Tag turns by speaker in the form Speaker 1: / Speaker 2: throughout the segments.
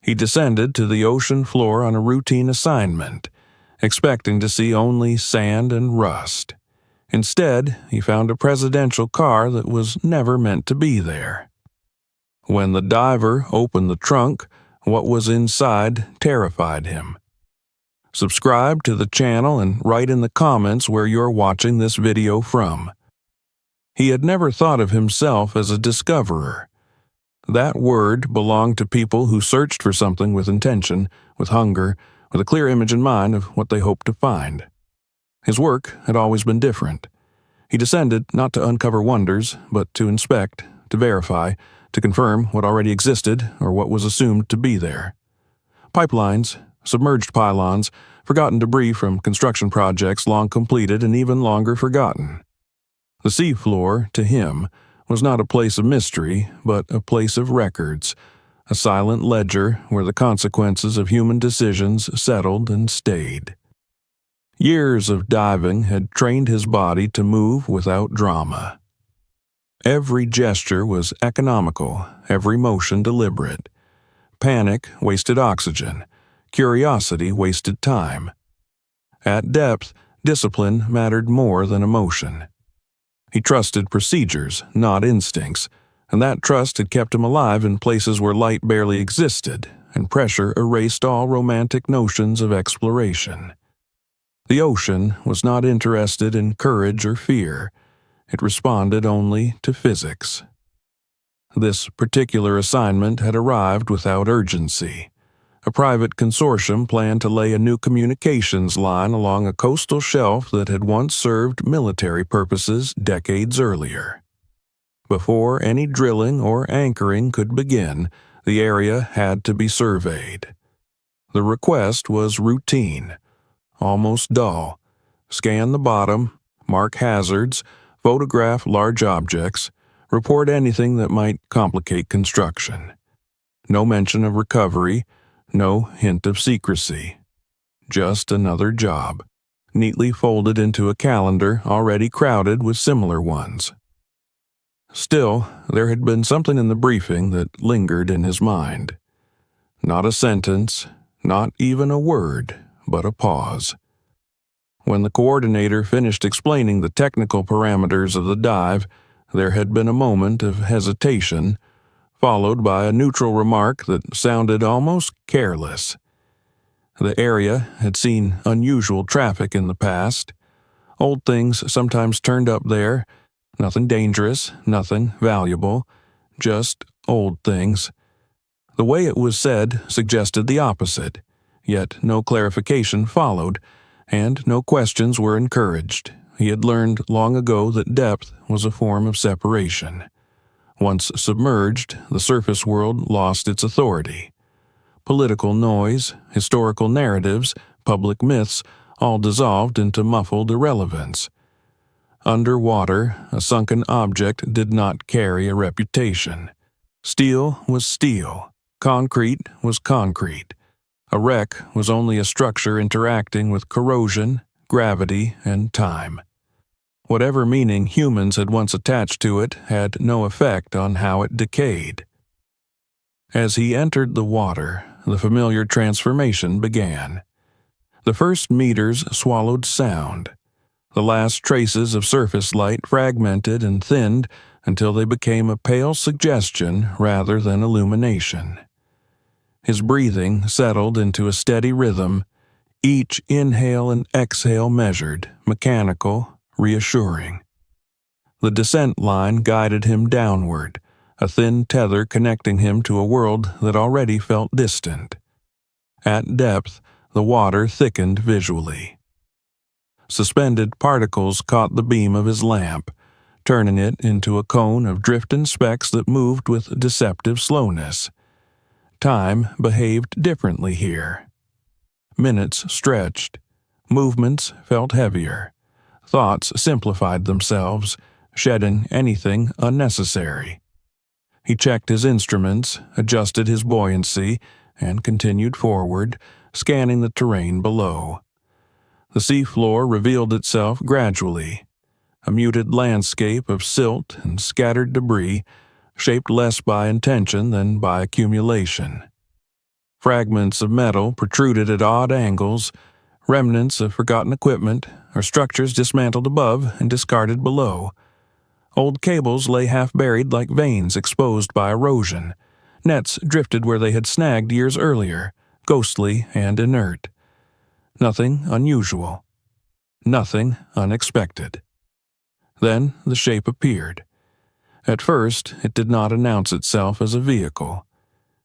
Speaker 1: He descended to the ocean floor on a routine assignment, expecting to see only sand and rust. Instead, he found a presidential car that was never meant to be there. When the diver opened the trunk, what was inside terrified him. Subscribe to the channel and write in the comments where you're watching this video from. He had never thought of himself as a discoverer. That word belonged to people who searched for something with intention, with hunger, with a clear image in mind of what they hoped to find. His work had always been different. He descended not to uncover wonders, but to inspect, to verify, to confirm what already existed or what was assumed to be there. Pipelines, submerged pylons, forgotten debris from construction projects long completed and even longer forgotten. The seafloor, to him, was not a place of mystery, but a place of records, a silent ledger where the consequences of human decisions settled and stayed. Years of diving had trained his body to move without drama. Every gesture was economical, every motion deliberate. Panic wasted oxygen, curiosity wasted time. At depth, discipline mattered more than emotion. He trusted procedures, not instincts, and that trust had kept him alive in places where light barely existed, and pressure erased all romantic notions of exploration. The ocean was not interested in courage or fear. It responded only to physics. This particular assignment had arrived without urgency. A private consortium planned to lay a new communications line along a coastal shelf that had once served military purposes decades earlier. Before any drilling or anchoring could begin, the area had to be surveyed. The request was routine, almost dull. Scan the bottom, mark hazards, photograph large objects, report anything that might complicate construction. No mention of recovery, no hint of secrecy. Just another job, neatly folded into a calendar already crowded with similar ones. Still, there had been something in the briefing that lingered in his mind. Not a sentence, not even a word, but a pause. When the coordinator finished explaining the technical parameters of the dive, there had been a moment of hesitation, followed by a neutral remark that sounded almost careless. The area had seen unusual traffic in the past. Old things sometimes turned up there, nothing dangerous, nothing valuable, just old things. The way it was said suggested the opposite, yet no clarification followed, and no questions were encouraged. He had learned long ago that depth was a form of separation. Once submerged, the surface world lost its authority. Political noise, historical narratives, public myths all dissolved into muffled irrelevance. Underwater, a sunken object did not carry a reputation. Steel was steel. Concrete was concrete. A wreck was only a structure interacting with corrosion, gravity, and time. Whatever meaning humans had once attached to it had no effect on how it decayed. As he entered the water, the familiar transformation began. The first meters swallowed sound. The last traces of surface light fragmented and thinned until they became a pale suggestion rather than illumination. His breathing settled into a steady rhythm, each inhale and exhale measured, mechanical, reassuring. The descent line guided him downward, a thin tether connecting him to a world that already felt distant. At depth, the water thickened visually. Suspended particles caught the beam of his lamp, turning it into a cone of drifting specks that moved with deceptive slowness. Time behaved differently here. Minutes stretched. Movements felt heavier. Thoughts simplified themselves, shedding anything unnecessary. He checked his instruments, adjusted his buoyancy, and continued forward, scanning the terrain below. The seafloor revealed itself gradually, a muted landscape of silt and scattered debris, shaped less by intention than by accumulation. Fragments of metal protruded at odd angles, remnants of forgotten equipment, or structures dismantled above and discarded below. Old cables lay half-buried like veins exposed by erosion. Nets drifted where they had snagged years earlier, ghostly and inert. Nothing unusual. Nothing unexpected. Then the shape appeared. At first, it did not announce itself as a vehicle.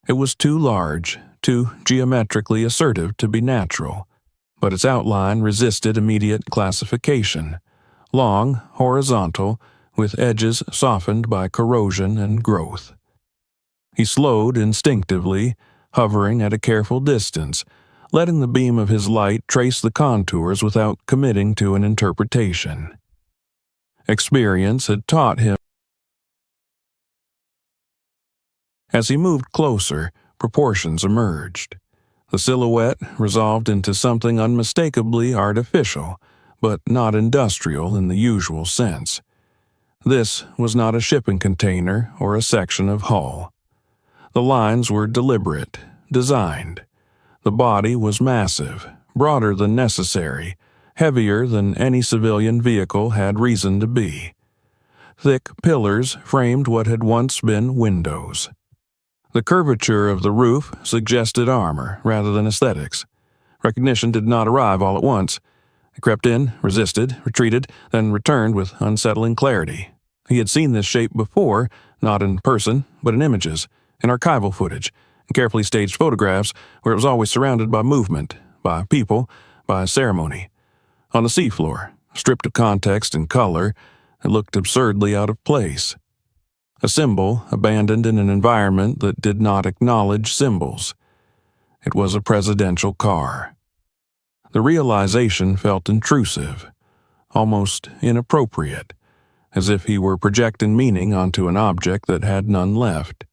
Speaker 1: It was too large, too geometrically assertive to be natural, but its outline resisted immediate classification. Long, horizontal, with edges softened by corrosion and growth. He slowed instinctively, hovering at a careful distance, letting the beam of his light trace the contours without committing to an interpretation. Experience had taught him. As he moved closer, proportions emerged. The silhouette resolved into something unmistakably artificial, but not industrial in the usual sense. This was not a shipping container or a section of hull. The lines were deliberate, designed. The body was massive, broader than necessary, heavier than any civilian vehicle had reason to be. Thick pillars framed what had once been windows. The curvature of the roof suggested armor rather than aesthetics. Recognition did not arrive all at once. It crept in, resisted, retreated, then returned with unsettling clarity. He had seen this shape before, not in person, but in images, in archival footage, in carefully staged photographs where it was always surrounded by movement, by people, by ceremony. On the seafloor, stripped of context and color, it looked absurdly out of place. A symbol abandoned in an environment that did not acknowledge symbols. It was a presidential car. The realization felt intrusive, almost inappropriate, as if he were projecting meaning onto an object that had none left.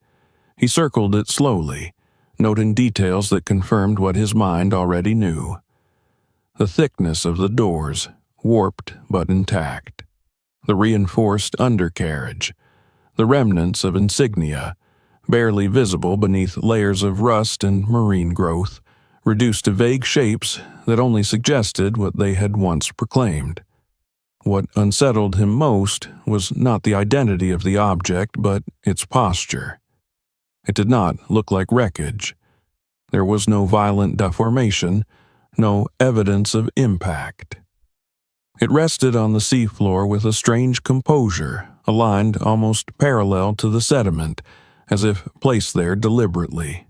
Speaker 1: He circled it slowly, noting details that confirmed what his mind already knew. The thickness of the doors, warped but intact. The reinforced undercarriage. The remnants of insignia, barely visible beneath layers of rust and marine growth, reduced to vague shapes that only suggested what they had once proclaimed. What unsettled him most was not the identity of the object, but its posture. It did not look like wreckage. There was no violent deformation, no evidence of impact. It rested on the seafloor with a strange composure, aligned almost parallel to the sediment, as if placed there deliberately.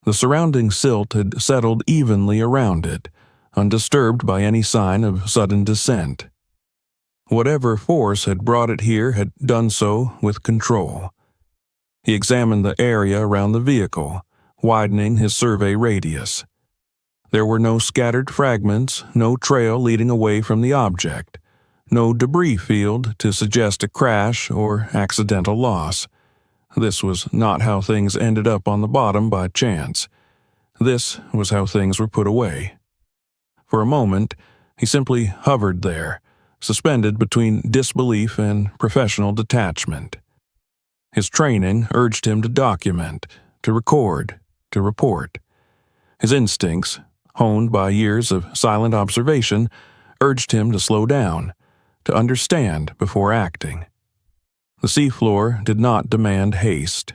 Speaker 1: The surrounding silt had settled evenly around it, undisturbed by any sign of sudden descent. Whatever force had brought it here had done so with control. He examined the area around the vehicle, widening his survey radius. There were no scattered fragments, no trail leading away from the object, no debris field to suggest a crash or accidental loss. This was not how things ended up on the bottom by chance. This was how things were put away. For a moment, he simply hovered there, suspended between disbelief and professional detachment. His training urged him to document, to record, to report. His instincts, honed by years of silent observation, urged him to slow down, to understand before acting. The seafloor did not demand haste.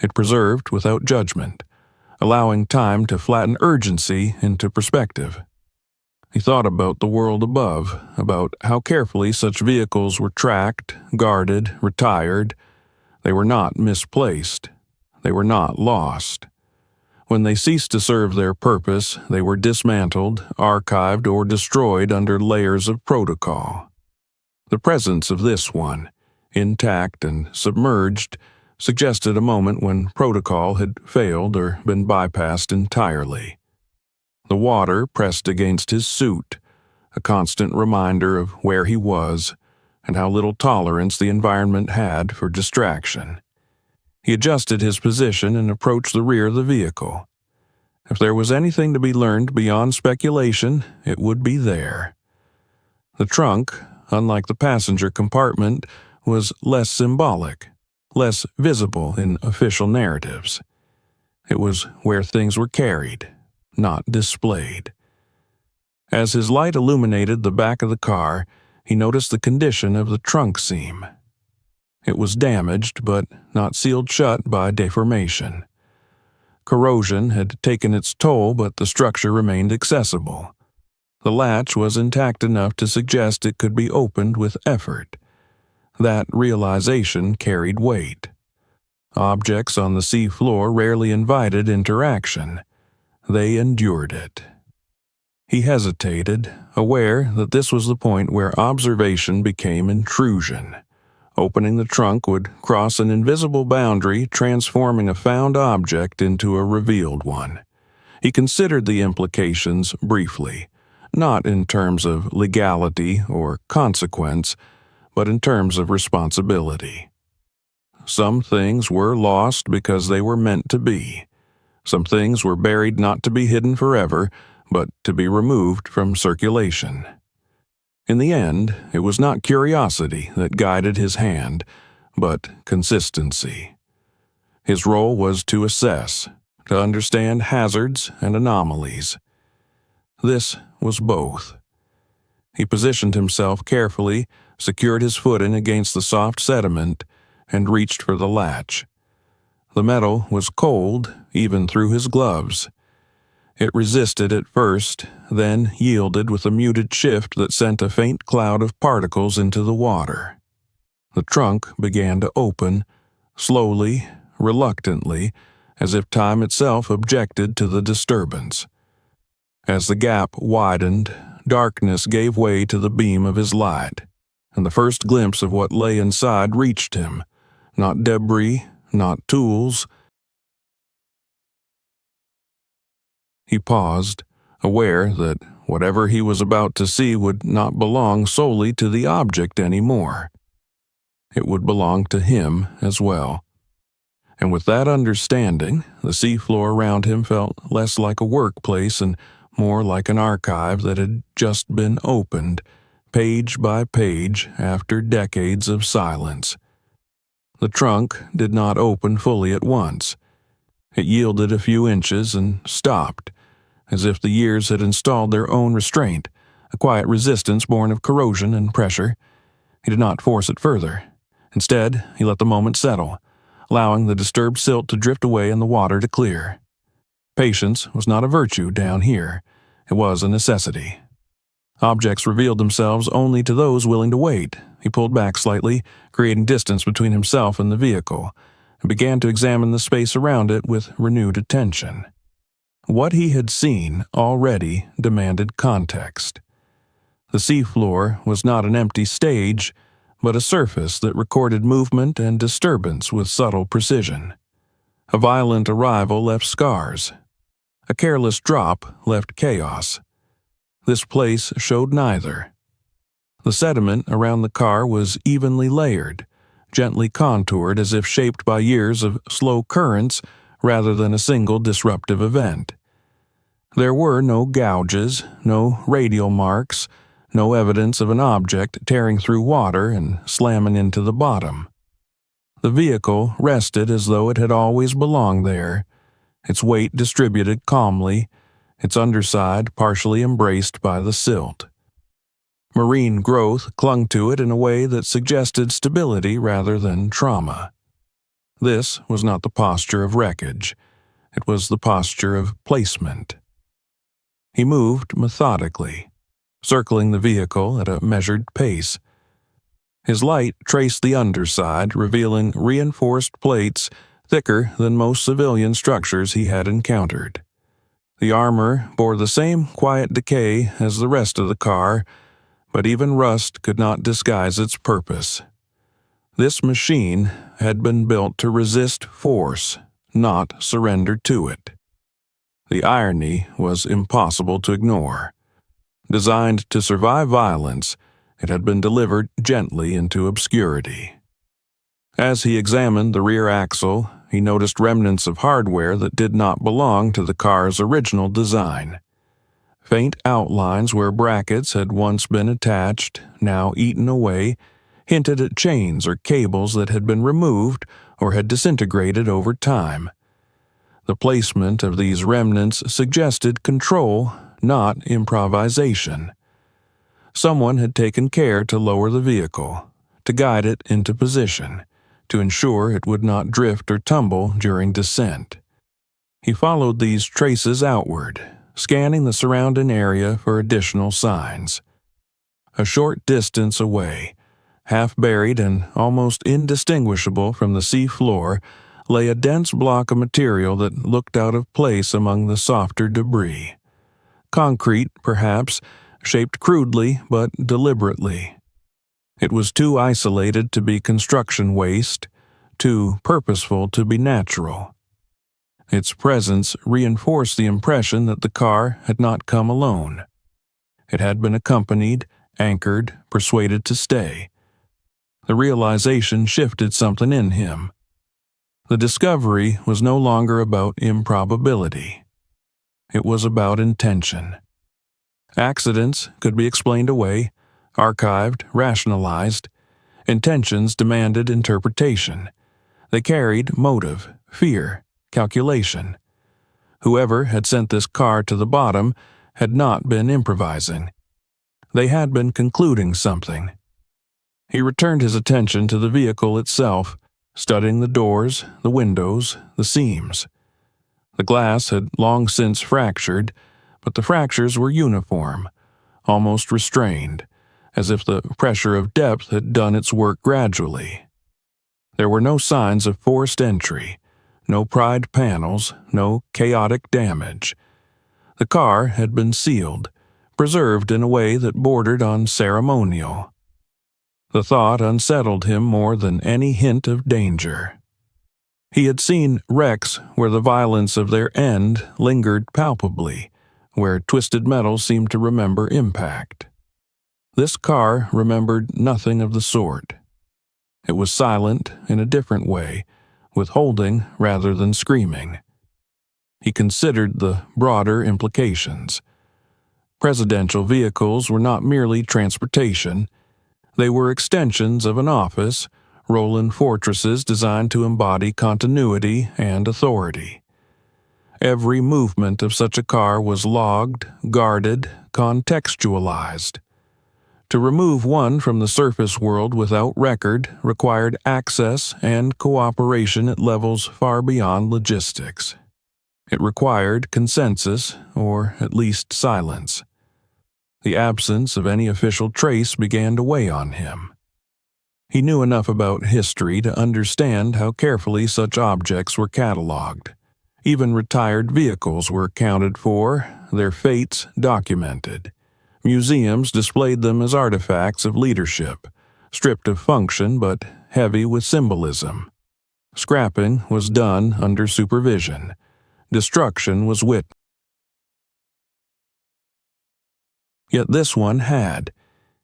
Speaker 1: It preserved without judgment, allowing time to flatten urgency into perspective. He thought about the world above, about how carefully such vehicles were tracked, guarded, retired. They were not misplaced. They were not lost. When they ceased to serve their purpose, they were dismantled, archived, or destroyed under layers of protocol. The presence of this one, intact and submerged, suggested a moment when protocol had failed or been bypassed entirely. The water pressed against his suit, a constant reminder of where he was and how little tolerance the environment had for distraction. He adjusted his position and approached the rear of the vehicle. If there was anything to be learned beyond speculation, it would be there. The trunk, unlike the passenger compartment, was less symbolic, less visible in official narratives. It was where things were carried, not displayed. As his light illuminated the back of the car, he noticed the condition of the trunk seam. It was damaged, but not sealed shut by deformation. Corrosion had taken its toll, but the structure remained accessible. The latch was intact enough to suggest it could be opened with effort. That realization carried weight. Objects on the sea floor rarely invited interaction. They endured it. He hesitated, aware that this was the point where observation became intrusion. Opening the trunk would cross an invisible boundary, transforming a found object into a revealed one. He considered the implications briefly, not in terms of legality or consequence, but in terms of responsibility. Some things were lost because they were meant to be. Some things were buried not to be hidden forever, but to be removed from circulation. In the end, it was not curiosity that guided his hand, but consistency. His role was to assess, to understand hazards and anomalies. This was both. He positioned himself carefully, secured his footing against the soft sediment, and reached for the latch. The metal was cold, even through his gloves. It resisted at first, then yielded with a muted shift that sent a faint cloud of particles into the water. The trunk began to open, slowly, reluctantly, as if time itself objected to the disturbance. As the gap widened, darkness gave way to the beam of his light, and the first glimpse of what lay inside reached him. Not debris, not tools. He paused, aware that whatever he was about to see would not belong solely to the object anymore. It would belong to him as well. And with that understanding, the seafloor around him felt less like a workplace and more like an archive that had just been opened, page by page after decades of silence. The trunk did not open fully at once. It yielded a few inches and stopped, as if the years had installed their own restraint, a quiet resistance born of corrosion and pressure. He did not force it further. Instead, he let the moment settle, allowing the disturbed silt to drift away and the water to clear. Patience was not a virtue down here. It was a necessity. Objects revealed themselves only to those willing to wait. He pulled back slightly, creating distance between himself and the vehicle, and began to examine the space around it with renewed attention. What he had seen already demanded context. The seafloor was not an empty stage, but a surface that recorded movement and disturbance with subtle precision. A violent arrival left scars. A careless drop left chaos. This place showed neither. The sediment around the car was evenly layered, gently contoured as if shaped by years of slow currents rather than a single disruptive event. There were no gouges, no radial marks, no evidence of an object tearing through water and slamming into the bottom. The vehicle rested as though it had always belonged there, its weight distributed calmly, its underside partially embraced by the silt. Marine growth clung to it in a way that suggested stability rather than trauma. This was not the posture of wreckage. It was the posture of placement. He moved methodically, circling the vehicle at a measured pace. His light traced the underside, revealing reinforced plates thicker than most civilian structures he had encountered. The armor bore the same quiet decay as the rest of the car, but even rust could not disguise its purpose. This machine had been built to resist force, not surrender to it. The irony was impossible to ignore. Designed to survive violence, it had been delivered gently into obscurity. As he examined the rear axle, he noticed remnants of hardware that did not belong to the car's original design. Faint outlines where brackets had once been attached, now eaten away, hinted at chains or cables that had been removed or had disintegrated over time. The placement of these remnants suggested control, not improvisation. Someone had taken care to lower the vehicle, to guide it into position, to ensure it would not drift or tumble during descent. He followed these traces outward, scanning the surrounding area for additional signs. A short distance away, half buried and almost indistinguishable from the sea floor, lay a dense block of material that looked out of place among the softer debris. Concrete, perhaps, shaped crudely but deliberately. It was too isolated to be construction waste, too purposeful to be natural. Its presence reinforced the impression that the car had not come alone. It had been accompanied, anchored, persuaded to stay. The realization shifted something in him. The discovery was no longer about improbability. It was about intention. Accidents could be explained away, archived, rationalized. Intentions demanded interpretation. They carried motive, fear, calculation. Whoever had sent this car to the bottom had not been improvising. They had been concluding something. He returned his attention to the vehicle itself, studying the doors, the windows, the seams. The glass had long since fractured, but the fractures were uniform, almost restrained, as if the pressure of depth had done its work gradually. There were no signs of forced entry, no pried panels, no chaotic damage. The car had been sealed, preserved in a way that bordered on ceremonial. The thought unsettled him more than any hint of danger. He had seen wrecks where the violence of their end lingered palpably, where twisted metal seemed to remember impact. This car remembered nothing of the sort. It was silent in a different way, withholding rather than screaming. He considered the broader implications. Presidential vehicles were not merely transportation. They were extensions of an office, Roland fortresses designed to embody continuity and authority. Every movement of such a car was logged, guarded, contextualized. To remove one from the surface world without record required access and cooperation at levels far beyond logistics. It required consensus, or at least silence. The absence of any official trace began to weigh on him. He knew enough about history to understand how carefully such objects were catalogued. Even retired vehicles were accounted for, their fates documented. Museums displayed them as artifacts of leadership, stripped of function but heavy with symbolism. Scrapping was done under supervision. Destruction was witnessed. Yet this one had.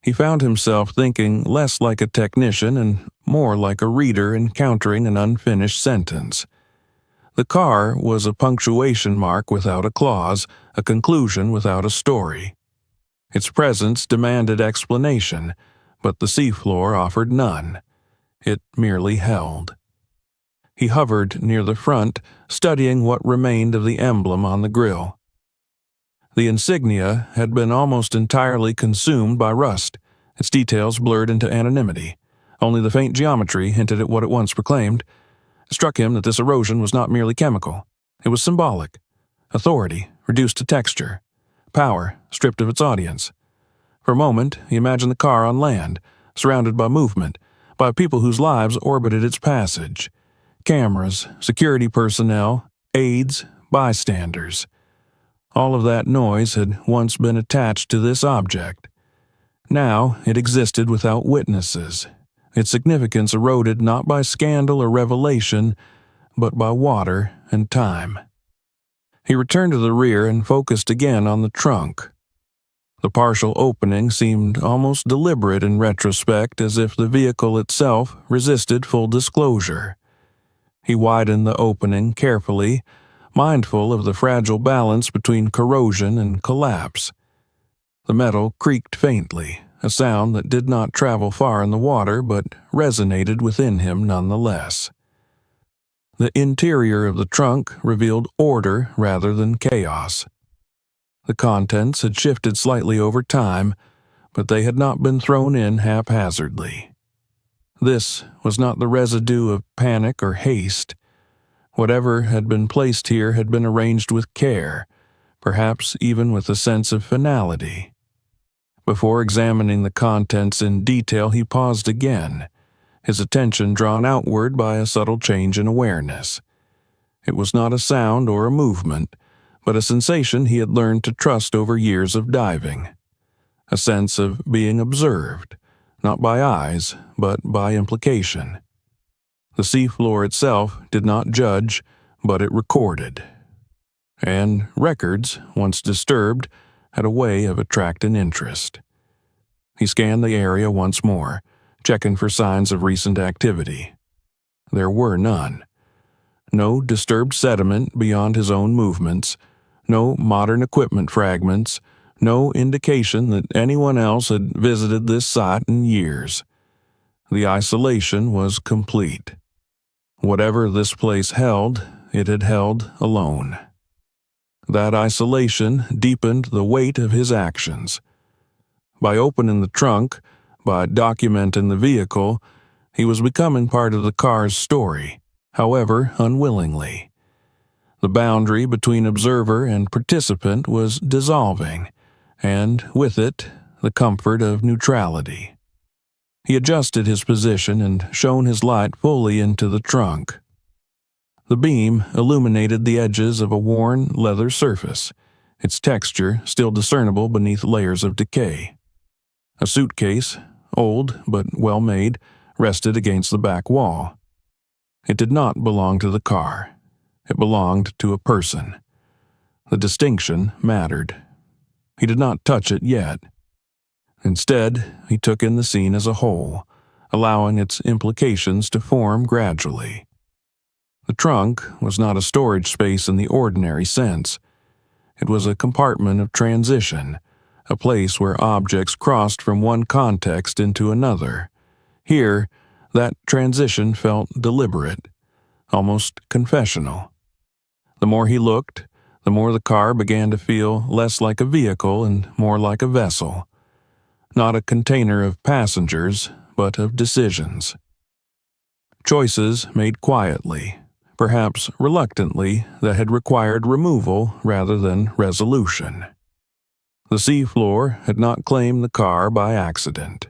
Speaker 1: He found himself thinking less like a technician and more like a reader encountering an unfinished sentence. The car was a punctuation mark without a clause, a conclusion without a story. Its presence demanded explanation, but the seafloor offered none. It merely held. He hovered near the front, studying what remained of the emblem on the grille. The insignia had been almost entirely consumed by rust, its details blurred into anonymity. Only the faint geometry hinted at what it once proclaimed. It struck him that this erosion was not merely chemical. It was symbolic. Authority, reduced to texture. Power, stripped of its audience. For a moment, he imagined the car on land, surrounded by movement, by people whose lives orbited its passage. Cameras, security personnel, aides, bystanders. All of that noise had once been attached to this object. Now it existed without witnesses, its significance eroded not by scandal or revelation, but by water and time. He returned to the rear and focused again on the trunk. The partial opening seemed almost deliberate in retrospect, as if the vehicle itself resisted full disclosure. He widened the opening carefully, mindful of the fragile balance between corrosion and collapse. The metal creaked faintly, a sound that did not travel far in the water but resonated within him nonetheless. The interior of the trunk revealed order rather than chaos. The contents had shifted slightly over time, but they had not been thrown in haphazardly. This was not the residue of panic or haste. Whatever had been placed here had been arranged with care, perhaps even with a sense of finality. Before examining the contents in detail, he paused again, his attention drawn outward by a subtle change in awareness. It was not a sound or a movement, but a sensation he had learned to trust over years of diving. A sense of being observed, not by eyes, but by implication. The seafloor itself did not judge, but it recorded. And records, once disturbed, had a way of attracting interest. He scanned the area once more, checking for signs of recent activity. There were none. No disturbed sediment beyond his own movements, no modern equipment fragments, no indication that anyone else had visited this site in years. The isolation was complete. Whatever this place held, it had held alone. That isolation deepened the weight of his actions. By opening the trunk, by documenting the vehicle, he was becoming part of the car's story, however unwillingly. The boundary between observer and participant was dissolving, and with it, the comfort of neutrality. He adjusted his position and shone his light fully into the trunk. The beam illuminated the edges of a worn leather surface, its texture still discernible beneath layers of decay. A suitcase, old but well made, rested against the back wall. It did not belong to the car. It belonged to a person. The distinction mattered. He did not touch it yet. Instead, he took in the scene as a whole, allowing its implications to form gradually. The trunk was not a storage space in the ordinary sense. It was a compartment of transition, a place where objects crossed from one context into another. Here, that transition felt deliberate, almost confessional. The more he looked, the more the car began to feel less like a vehicle and more like a vessel. Not a container of passengers, but of decisions. Choices made quietly, perhaps reluctantly, that had required removal rather than resolution. The seafloor had not claimed the car by accident.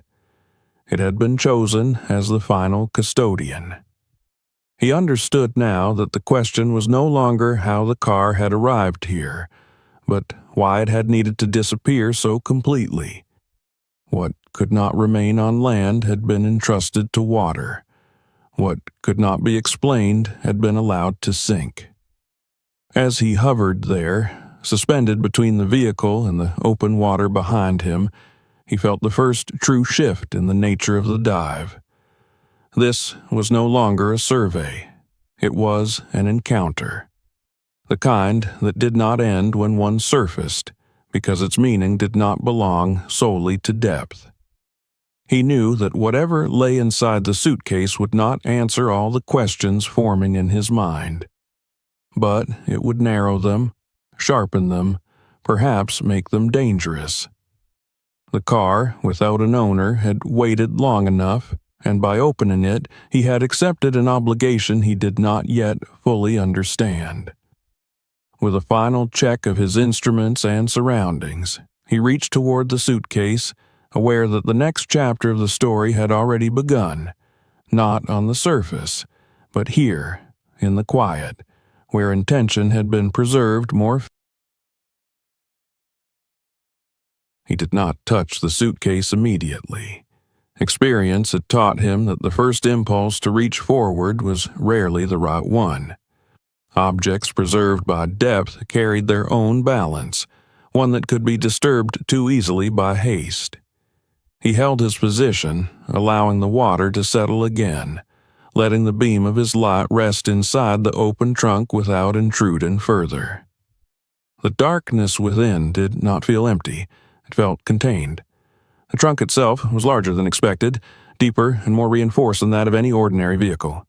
Speaker 1: It had been chosen as the final custodian. He understood now that the question was no longer how the car had arrived here, but why it had needed to disappear so completely. What could not remain on land had been entrusted to water. What could not be explained had been allowed to sink. As he hovered there, suspended between the vehicle and the open water behind him, he felt the first true shift in the nature of the dive. This was no longer a survey. It was an encounter. The kind that did not end when one surfaced, because its meaning did not belong solely to depth. He knew that whatever lay inside the suitcase would not answer all the questions forming in his mind. But it would narrow them, sharpen them, perhaps make them dangerous. The car, without an owner, had waited long enough, and by opening it, he had accepted an obligation he did not yet fully understand. With a final check of his instruments and surroundings, he reached toward the suitcase, aware that the next chapter of the story had already begun, not on the surface, but here, in the quiet, where intention had been preserved more. He did not touch the suitcase immediately. Experience had taught him that the first impulse to reach forward was rarely the right one. Objects preserved by depth carried their own balance, one that could be disturbed too easily by haste. He held his position, allowing the water to settle again, letting the beam of his light rest inside the open trunk without intruding further. The darkness within did not feel empty. It felt contained. The trunk itself was larger than expected, deeper and more reinforced than that of any ordinary vehicle.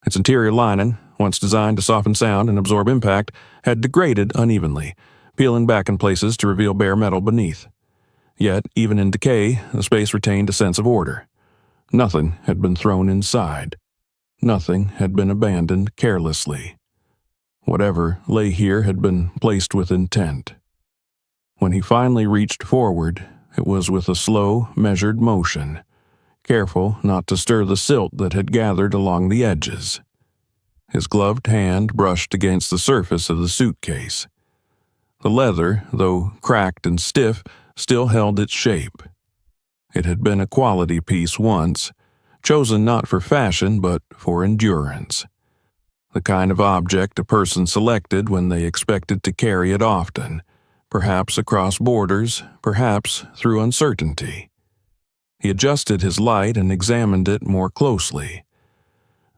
Speaker 1: Its interior lining, once designed to soften sound and absorb impact, had degraded unevenly, peeling back in places to reveal bare metal beneath. Yet, even in decay, the space retained a sense of order. Nothing had been thrown inside. Nothing had been abandoned carelessly. Whatever lay here had been placed with intent. When he finally reached forward, it was with a slow, measured motion, careful not to stir the silt that had gathered along the edges. His gloved hand brushed against the surface of the suitcase. The leather, though cracked and stiff, still held its shape. It had been a quality piece once, chosen not for fashion but for endurance. The kind of object a person selected when they expected to carry it often, perhaps across borders, perhaps through uncertainty. He adjusted his light and examined it more closely.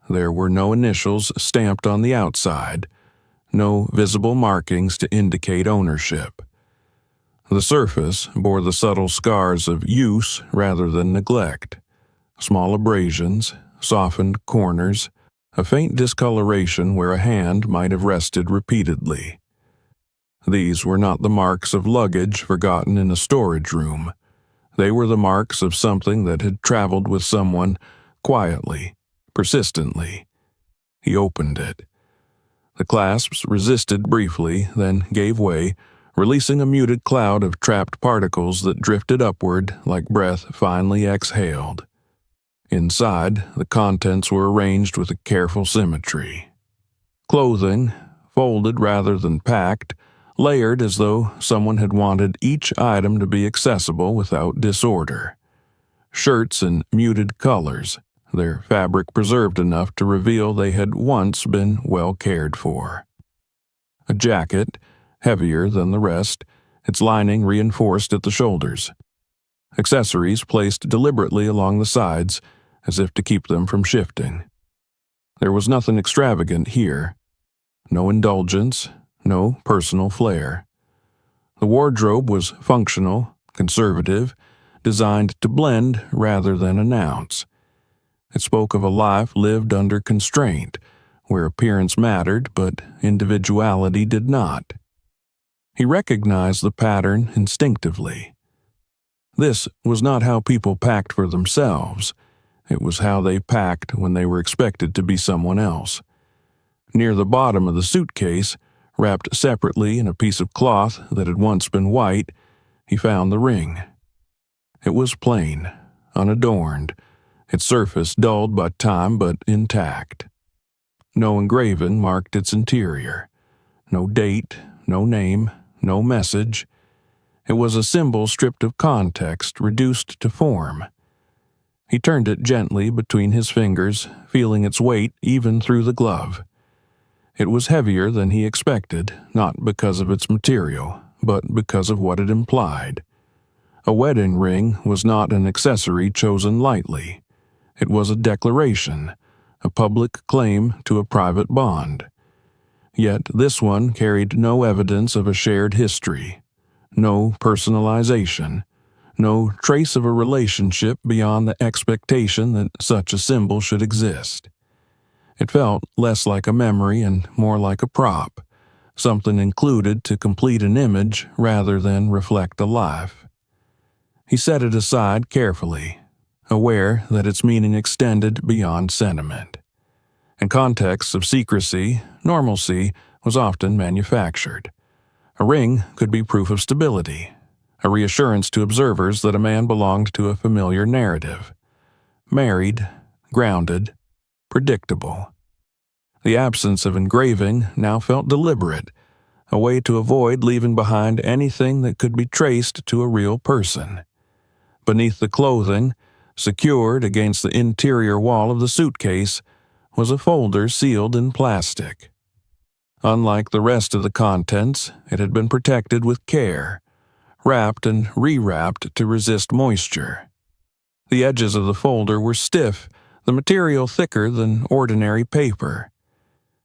Speaker 1: There were no initials stamped on the outside, no visible markings to indicate ownership. The surface bore the subtle scars of use rather than neglect. Small abrasions, softened corners, a faint discoloration where a hand might have rested repeatedly. These were not the marks of luggage forgotten in a storage room. They were the marks of something that had traveled with someone quietly, persistently. He opened it. The clasps resisted briefly, then gave way, releasing a muted cloud of trapped particles that drifted upward like breath finally exhaled. Inside, the contents were arranged with a careful symmetry. Clothing, folded rather than packed, layered as though someone had wanted each item to be accessible without disorder. Shirts in muted colors, their fabric preserved enough to reveal they had once been well cared for. A jacket, heavier than the rest, its lining reinforced at the shoulders. Accessories placed deliberately along the sides, as if to keep them from shifting. There was nothing extravagant here. No indulgence, no personal flair. The wardrobe was functional, conservative, designed to blend rather than announce. It spoke of a life lived under constraint, where appearance mattered but individuality did not. He recognized the pattern instinctively. This was not how people packed for themselves. It was how they packed when they were expected to be someone else. Near the bottom of the suitcase, wrapped separately in a piece of cloth that had once been white, he found the ring. It was plain, unadorned, its surface dulled by time but intact. No engraving marked its interior. No date, no name, no message. It was a symbol stripped of context, reduced to form. He turned it gently between his fingers, feeling its weight even through the glove. It was heavier than he expected, not because of its material, but because of what it implied. A wedding ring was not an accessory chosen lightly. It was a declaration, a public claim to a private bond. Yet this one carried no evidence of a shared history, no personalization, no trace of a relationship beyond the expectation that such a symbol should exist. It felt less like a memory and more like a prop, something included to complete an image rather than reflect a life. He set it aside carefully, aware that its meaning extended beyond sentiment. In contexts of secrecy, normalcy was often manufactured. A ring could be proof of stability, a reassurance to observers that a man belonged to a familiar narrative. Married, grounded, predictable. The absence of engraving now felt deliberate, a way to avoid leaving behind anything that could be traced to a real person. Beneath the clothing, secured against the interior wall of the suitcase, was a folder sealed in plastic. Unlike the rest of the contents, it had been protected with care, wrapped and rewrapped to resist moisture. The edges of the folder were stiff, the material thicker than ordinary paper.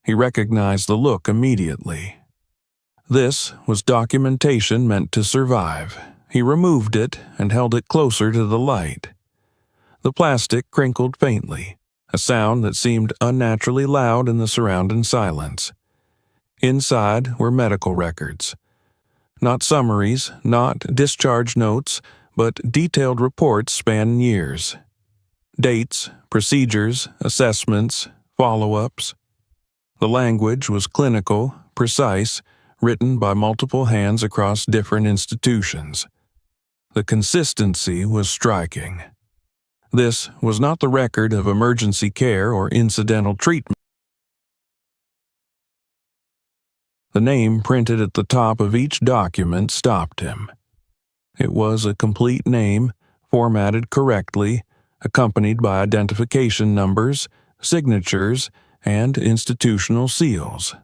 Speaker 1: He recognized the look immediately. This was documentation meant to survive. He removed it and held it closer to the light. The plastic crinkled faintly, a sound that seemed unnaturally loud in the surrounding silence. Inside were medical records. Not summaries, not discharge notes, but detailed reports spanning years. Dates, procedures, assessments, follow-ups. The language was clinical, precise, written by multiple hands across different institutions. The consistency was striking. This was not the record of emergency care or incidental treatment. The name printed at the top of each document stopped him. It was a complete name, formatted correctly, accompanied by identification numbers, signatures, and institutional seals.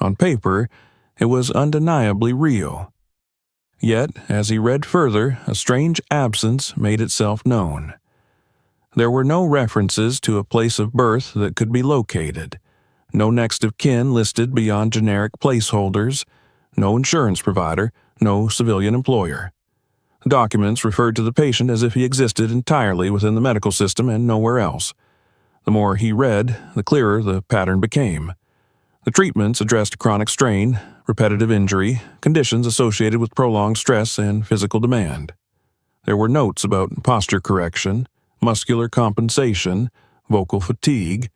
Speaker 1: On paper, it was undeniably real. Yet, as he read further, a strange absence made itself known. There were no references to a place of birth that could be located, no next of kin listed beyond generic placeholders, no insurance provider, no civilian employer. The documents referred to the patient as if he existed entirely within the medical system and nowhere else. The more he read, the clearer the pattern became. The treatments addressed chronic strain, repetitive injury, conditions associated with prolonged stress and physical demand. There were notes about posture correction, muscular compensation, vocal fatigue,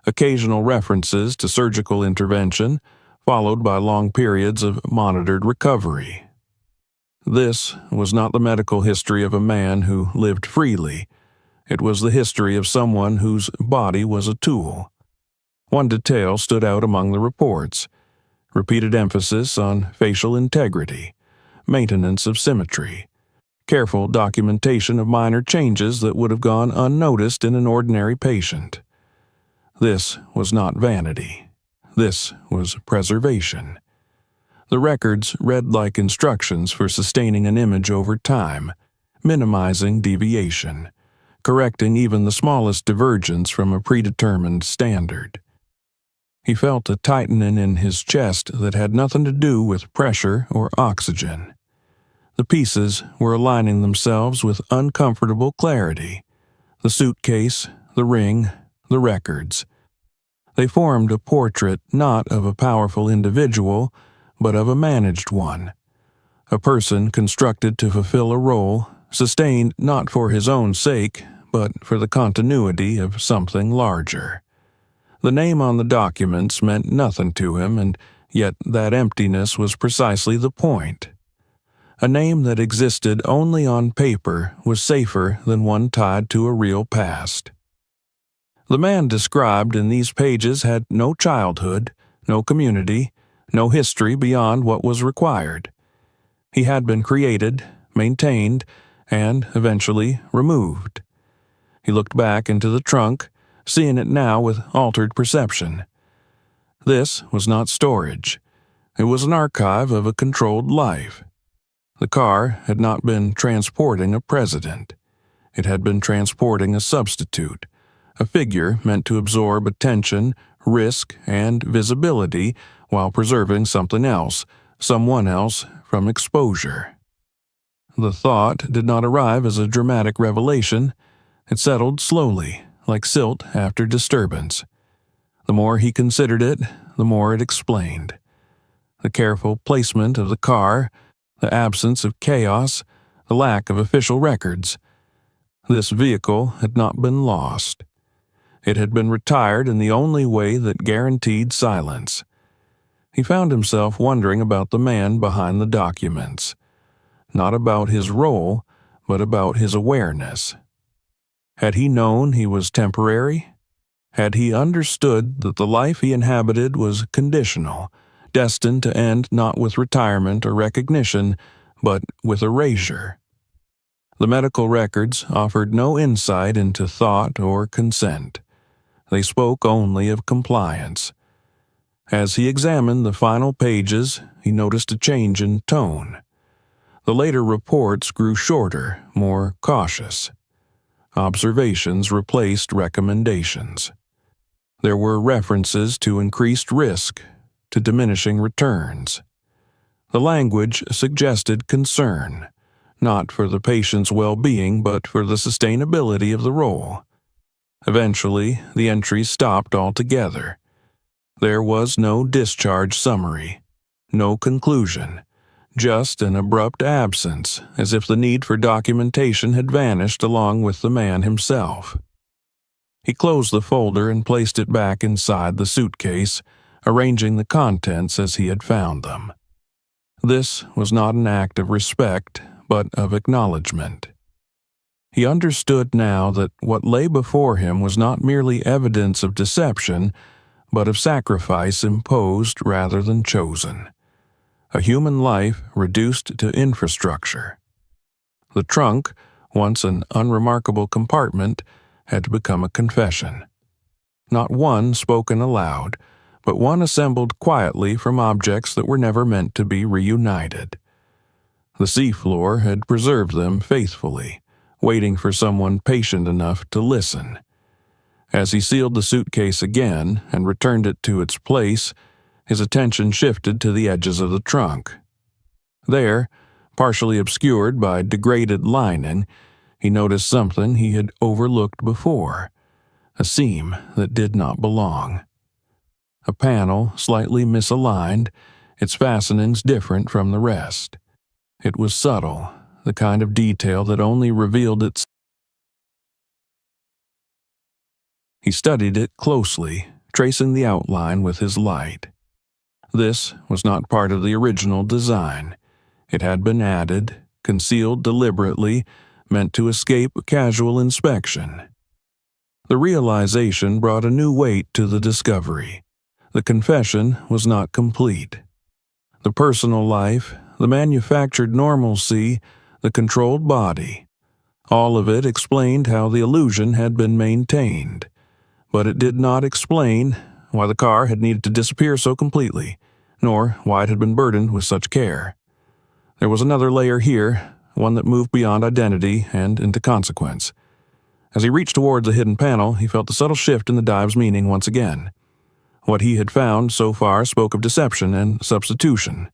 Speaker 1: occasional references to surgical intervention, followed by long periods of monitored recovery. This was not the medical history of a man who lived freely. It was the history of someone whose body was a tool. One detail stood out among the reports: repeated emphasis on facial integrity, maintenance of symmetry, careful documentation of minor changes that would have gone unnoticed in an ordinary patient. This was not vanity. This was preservation. The records read like instructions for sustaining an image over time, minimizing deviation, correcting even the smallest divergence from a predetermined standard. He felt a tightening in his chest that had nothing to do with pressure or oxygen. The pieces were aligning themselves with uncomfortable clarity. The suitcase, the ring, the records. They formed a portrait not of a powerful individual, but of a managed one. A person constructed to fulfill a role, sustained not for his own sake, but for the continuity of something larger. The name on the documents meant nothing to him, and yet that emptiness was precisely the point. A name that existed only on paper was safer than one tied to a real past. The man described in these pages had no childhood, no community, no history beyond what was required. He had been created, maintained, and eventually removed. He looked back into the trunk, seeing it now with altered perception. This was not storage. It was an archive of a controlled life. The car had not been transporting a president. It had been transporting a substitute, a figure meant to absorb attention, risk, and visibility while preserving something else, someone else, from exposure. The thought did not arrive as a dramatic revelation. It settled slowly, like silt after disturbance. The more he considered it, the more it explained. The careful placement of the car, the absence of chaos, the lack of official records. This vehicle had not been lost. It had been retired in the only way that guaranteed silence. He found himself wondering about the man behind the documents. Not about his role, but about his awareness. Had he known he was temporary? Had he understood that the life he inhabited was conditional, destined to end not with retirement or recognition, but with erasure? The medical records offered no insight into thought or consent. They spoke only of compliance. As he examined the final pages, he noticed a change in tone. The later reports grew shorter, more cautious. Observations replaced recommendations. There were references to increased risk, to diminishing returns. The language suggested concern, not for the patient's well-being but for the sustainability of the role. Eventually, the entries stopped altogether. There was no discharge summary, no conclusion, just an abrupt absence, as if the need for documentation had vanished along with the man himself. He closed the folder and placed it back inside the suitcase, arranging the contents as he had found them. This was not an act of respect, but of acknowledgement. He understood now that what lay before him was not merely evidence of deception, but of sacrifice imposed rather than chosen. A human life reduced to infrastructure. The trunk, once an unremarkable compartment, had become a confession. Not one spoken aloud, but one assembled quietly from objects that were never meant to be reunited. The seafloor had preserved them faithfully, waiting for someone patient enough to listen. As he sealed the suitcase again and returned it to its place, his attention shifted to the edges of the trunk. There, partially obscured by degraded lining, he noticed something he had overlooked before, a seam that did not belong. A panel slightly misaligned, its fastenings different from the rest. It was subtle, the kind of detail that only revealed its. He studied it closely, tracing the outline with his light. This was not part of the original design. It had been added, concealed deliberately, meant to escape casual inspection. The realization brought a new weight to the discovery. The confession was not complete. The personal life, the manufactured normalcy, the controlled body, all of it explained how the illusion had been maintained. But it did not explain why the car had needed to disappear so completely, nor why it had been burdened with such care. There was another layer here, one that moved beyond identity and into consequence. As he reached toward the hidden panel, he felt the subtle shift in the dive's meaning once again. What he had found so far spoke of deception and substitution.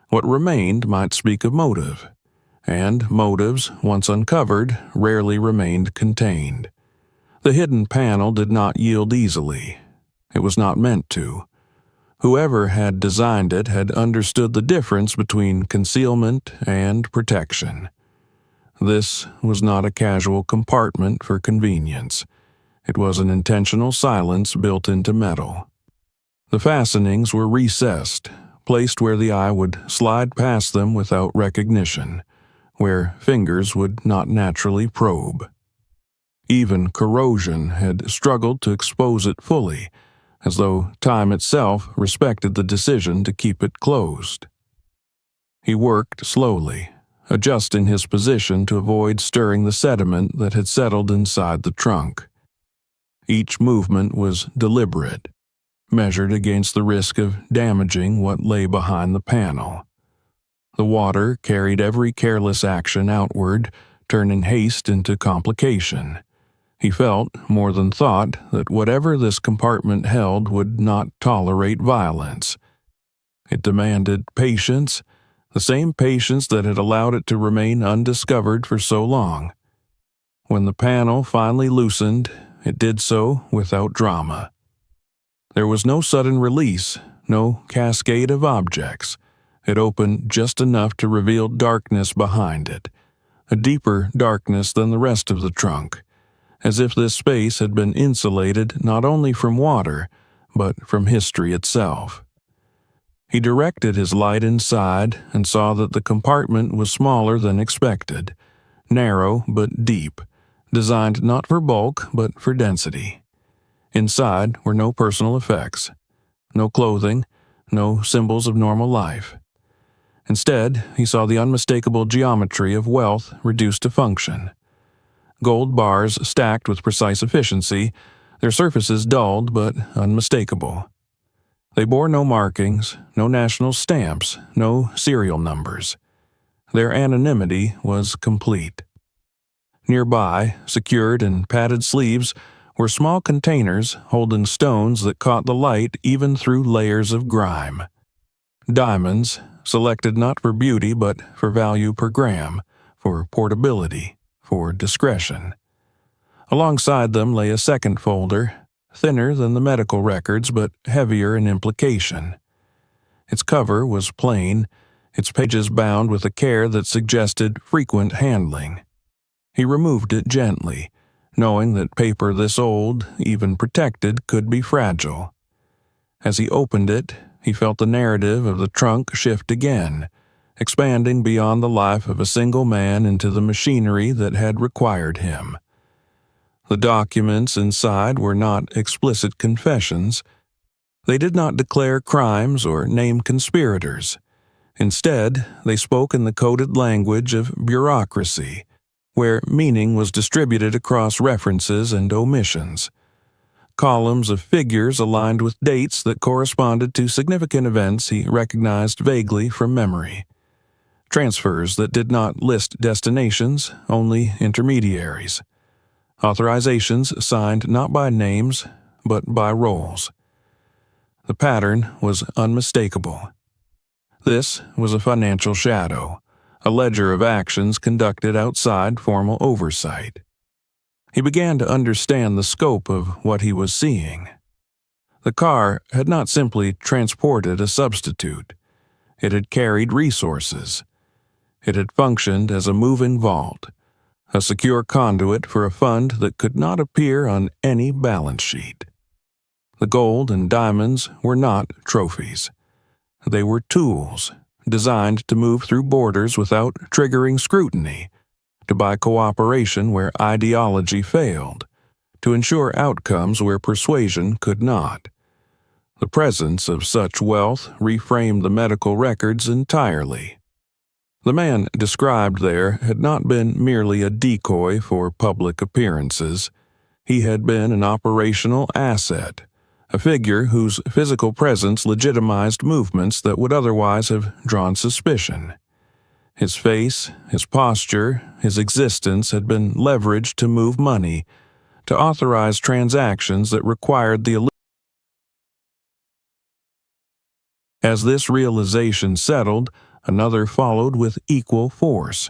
Speaker 1: What remained might speak of motive, and motives, once uncovered, rarely remained contained. The hidden panel did not yield easily. It was not meant to. Whoever had designed it had understood the difference between concealment and protection. This was not a casual compartment for convenience. It was an intentional silence built into metal. The fastenings were recessed, placed where the eye would slide past them without recognition, where fingers would not naturally probe. Even corrosion had struggled to expose it fully, as though time itself respected the decision to keep it closed. He worked slowly, adjusting his position to avoid stirring the sediment that had settled inside the trunk. Each movement was deliberate, measured against the risk of damaging what lay behind the panel. The water carried every careless action outward, turning haste into complication. He felt, more than thought, that whatever this compartment held would not tolerate violence. It demanded patience, the same patience that had allowed it to remain undiscovered for so long. When the panel finally loosened, it did so without drama. There was no sudden release, no cascade of objects. It opened just enough to reveal darkness behind it, a deeper darkness than the rest of the trunk, as if this space had been insulated not only from water, but from history itself. He directed his light inside and saw that the compartment was smaller than expected, narrow but deep, designed not for bulk but for density. Inside were no personal effects, no clothing, no symbols of normal life. Instead, he saw the unmistakable geometry of wealth reduced to function. Gold bars stacked with precise efficiency, their surfaces dulled but unmistakable. They bore no markings, no national stamps, no serial numbers. Their anonymity was complete. Nearby, secured in padded sleeves, were small containers holding stones that caught the light even through layers of grime. Diamonds, selected not for beauty but for value per gram, for portability, for discretion. Alongside them lay a second folder, thinner than the medical records but heavier in implication. Its cover was plain, its pages bound with a care that suggested frequent handling. He removed it gently, knowing that paper this old, even protected, could be fragile. As he opened it, he felt the narrative of the trunk shift again, expanding beyond the life of a single man into the machinery that had required him. The documents inside were not explicit confessions. They did not declare crimes or name conspirators. Instead, they spoke in the coded language of bureaucracy, where meaning was distributed across references and omissions. Columns of figures aligned with dates that corresponded to significant events he recognized vaguely from memory. Transfers that did not list destinations, only intermediaries. Authorizations signed not by names, but by roles. The pattern was unmistakable. This was a financial shadow, a ledger of actions conducted outside formal oversight. He began to understand the scope of what he was seeing. The car had not simply transported a substitute. It had carried resources. It had functioned as a moving vault, a secure conduit for a fund that could not appear on any balance sheet. The gold and diamonds were not trophies. They were tools, designed to move through borders without triggering scrutiny, to buy cooperation where ideology failed, to ensure outcomes where persuasion could not. The presence of such wealth reframed the medical records entirely. The man described there had not been merely a decoy for public appearances. He had been an operational asset, a figure whose physical presence legitimized movements that would otherwise have drawn suspicion. His face, his posture, his existence had been leveraged to move money, to authorize transactions that required the As this realization settled, another followed with equal force.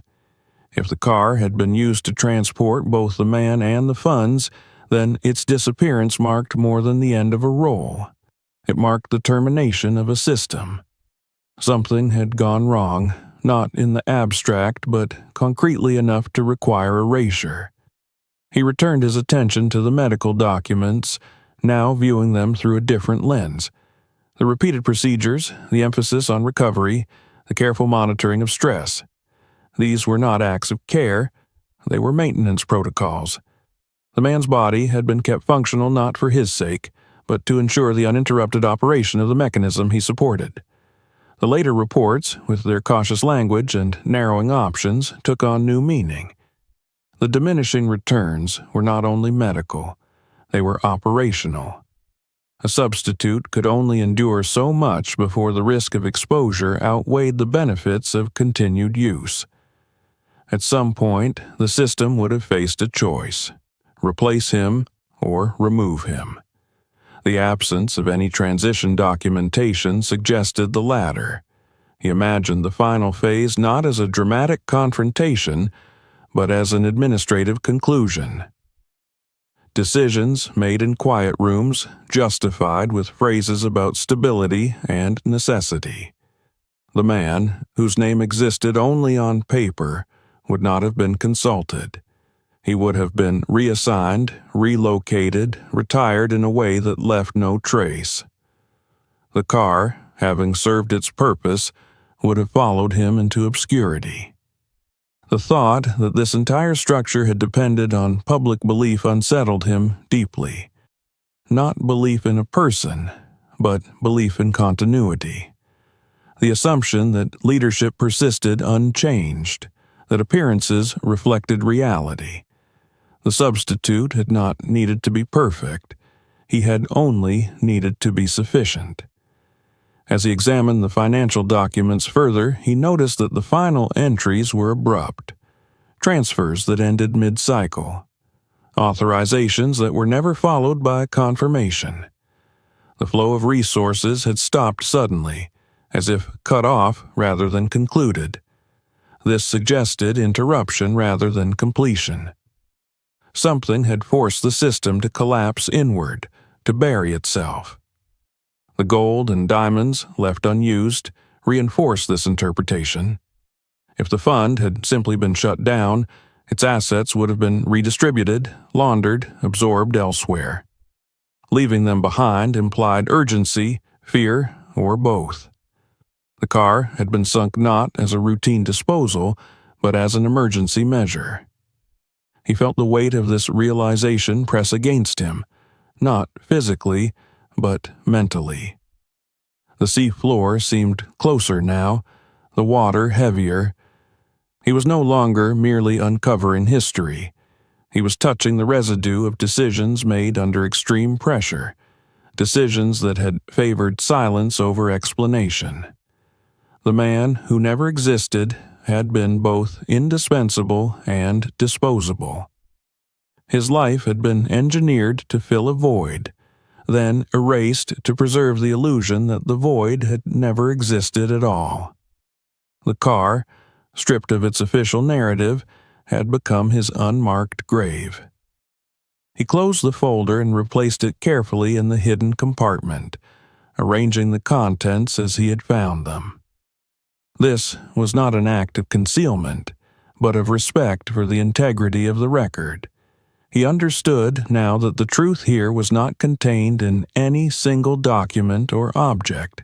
Speaker 1: If the car had been used to transport both the man and the funds, then its disappearance marked more than the end of a role. It marked the termination of a system. Something had gone wrong, not in the abstract, but concretely enough to require erasure. He returned his attention to the medical documents, now viewing them through a different lens. The repeated procedures, the emphasis on recovery, the careful monitoring of stress. These were not acts of care, they were maintenance protocols. The man's body had been kept functional not for his sake, but to ensure the uninterrupted operation of the mechanism he supported. The later reports, with their cautious language and narrowing options, took on new meaning. The diminishing returns were not only medical, they were operational. A substitute could only endure so much before the risk of exposure outweighed the benefits of continued use. At some point, the system would have faced a choice: replace him or remove him. The absence of any transition documentation suggested the latter. He imagined the final phase not as a dramatic confrontation, but as an administrative conclusion. Decisions made in quiet rooms, justified with phrases about stability and necessity. The man, whose name existed only on paper, would not have been consulted. He would have been reassigned, relocated, retired in a way that left no trace. The car, having served its purpose, would have followed him into obscurity. The thought that this entire structure had depended on public belief unsettled him deeply. Not belief in a person, but belief in continuity. The assumption that leadership persisted unchanged, that appearances reflected reality. The substitute had not needed to be perfect. He had only needed to be sufficient. As he examined the financial documents further, he noticed that the final entries were abrupt. Transfers that ended mid-cycle. Authorizations that were never followed by confirmation. The flow of resources had stopped suddenly, as if cut off rather than concluded. This suggested interruption rather than completion. Something had forced the system to collapse inward, to bury itself. The gold and diamonds, left unused, reinforced this interpretation. If the fund had simply been shut down, its assets would have been redistributed, laundered, absorbed elsewhere. Leaving them behind implied urgency, fear, or both. The car had been sunk not as a routine disposal, but as an emergency measure. He felt the weight of this realization press against him, not physically, but mentally. The sea floor seemed closer now, the water heavier. He was no longer merely uncovering history. He was touching the residue of decisions made under extreme pressure, decisions that had favored silence over explanation. The man who never existed had been both indispensable and disposable. His life had been engineered to fill a void, then erased to preserve the illusion that the void had never existed at all. The car, stripped of its official narrative, had become his unmarked grave. He closed the folder and replaced it carefully in the hidden compartment, arranging the contents as he had found them. This was not an act of concealment, but of respect for the integrity of the record. He understood now that the truth here was not contained in any single document or object.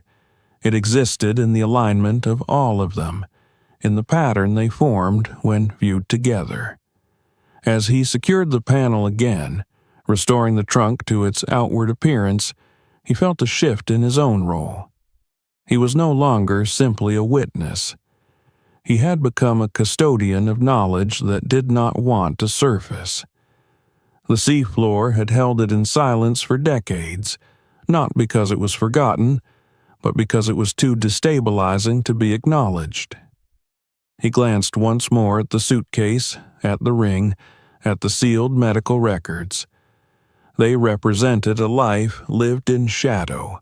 Speaker 1: It existed in the alignment of all of them, in the pattern they formed when viewed together. As he secured the panel again, restoring the trunk to its outward appearance, he felt a shift in his own role. He was no longer simply a witness. He had become a custodian of knowledge that did not want to surface. The seafloor had held it in silence for decades, not because it was forgotten, but because it was too destabilizing to be acknowledged. He glanced once more at the suitcase, at the ring, at the sealed medical records. They represented a life lived in shadow,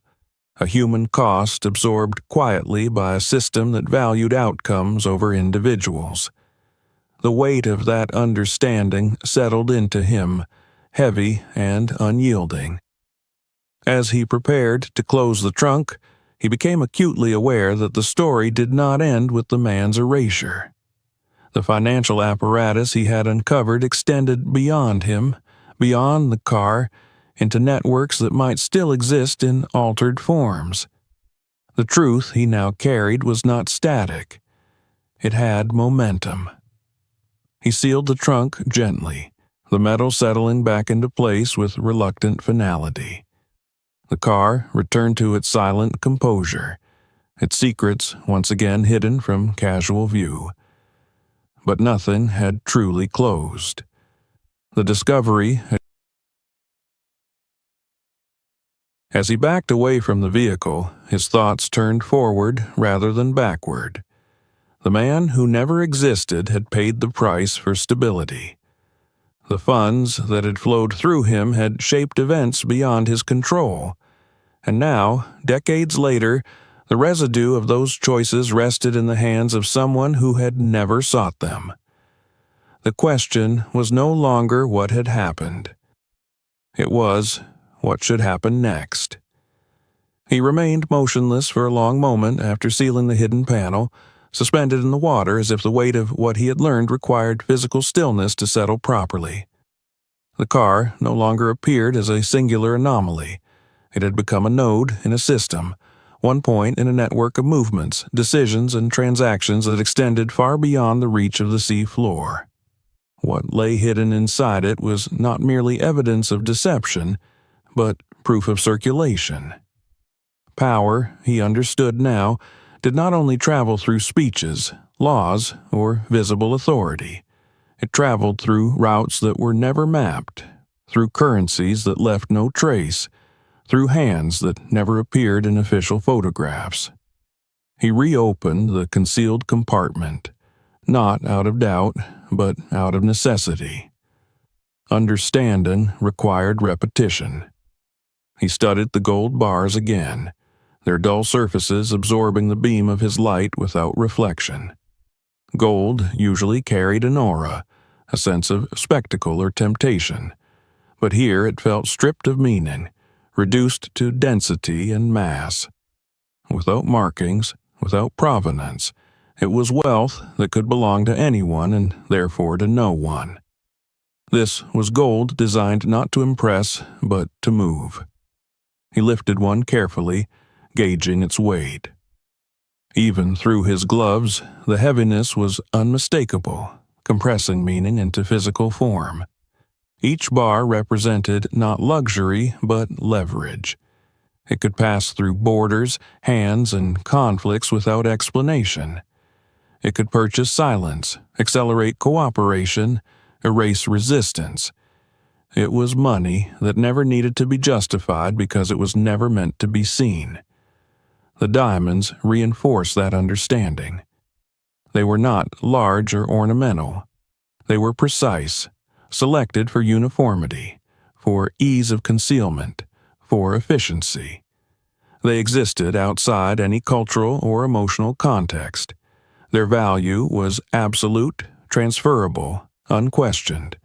Speaker 1: a human cost absorbed quietly by a system that valued outcomes over individuals. The weight of that understanding settled into him, heavy and unyielding. As he prepared to close the trunk, he became acutely aware that the story did not end with the man's erasure. The financial apparatus he had uncovered extended beyond him, beyond the car, into networks that might still exist in altered forms. The truth he now carried was not static. It had momentum. He sealed the trunk gently, the metal settling back into place with reluctant finality. The car returned to its silent composure, its secrets once again hidden from casual view. But nothing had truly closed. The discovery had. As he backed away from the vehicle, his thoughts turned forward rather than backward. The man who never existed had paid the price for stability. The funds that had flowed through him had shaped events beyond his control. And now, decades later, the residue of those choices rested in the hands of someone who had never sought them. The question was no longer what had happened. It was, what should happen next? He remained motionless for a long moment after sealing the hidden panel, suspended in the water as if the weight of what he had learned required physical stillness to settle properly. The car no longer appeared as a singular anomaly. It had become a node in a system, one point in a network of movements, decisions, and transactions that extended far beyond the reach of the sea floor. What lay hidden inside it was not merely evidence of deception, but proof of circulation. Power, he understood now, did not only travel through speeches, laws, or visible authority. It traveled through routes that were never mapped, through currencies that left no trace, through hands that never appeared in official photographs. He reopened the concealed compartment, not out of doubt, but out of necessity. Understanding required repetition. He studied the gold bars again, their dull surfaces absorbing the beam of his light without reflection. Gold usually carried an aura, a sense of spectacle or temptation. But here it felt stripped of meaning, reduced to density and mass. Without markings, without provenance, it was wealth that could belong to anyone and therefore to no one. This was gold designed not to impress, but to move. He lifted one carefully, gauging its weight. Even through his gloves, the heaviness was unmistakable, compressing meaning into physical form. Each bar represented not luxury, but leverage. It could pass through borders, hands, and conflicts without explanation. It could purchase silence, accelerate cooperation, erase resistance. It was money that never needed to be justified because it was never meant to be seen. The diamonds reinforced that understanding. They were not large or ornamental. They were precise, selected for uniformity, for ease of concealment, for efficiency. They existed outside any cultural or emotional context. Their value was absolute, transferable, unquestioned.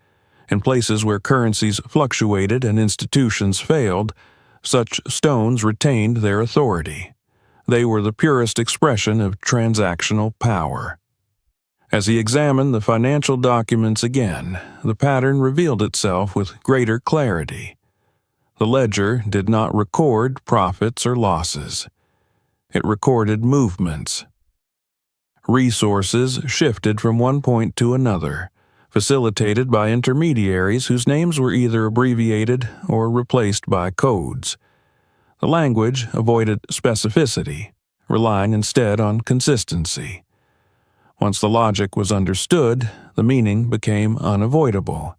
Speaker 1: In places where currencies fluctuated and institutions failed, such stones retained their authority. They were the purest expression of transactional power. As he examined the financial documents again, the pattern revealed itself with greater clarity. The ledger did not record profits or losses. It recorded movements. Resources shifted from one point to another, facilitated by intermediaries whose names were either abbreviated or replaced by codes. The language avoided specificity, relying instead on consistency. Once the logic was understood, the meaning became unavoidable.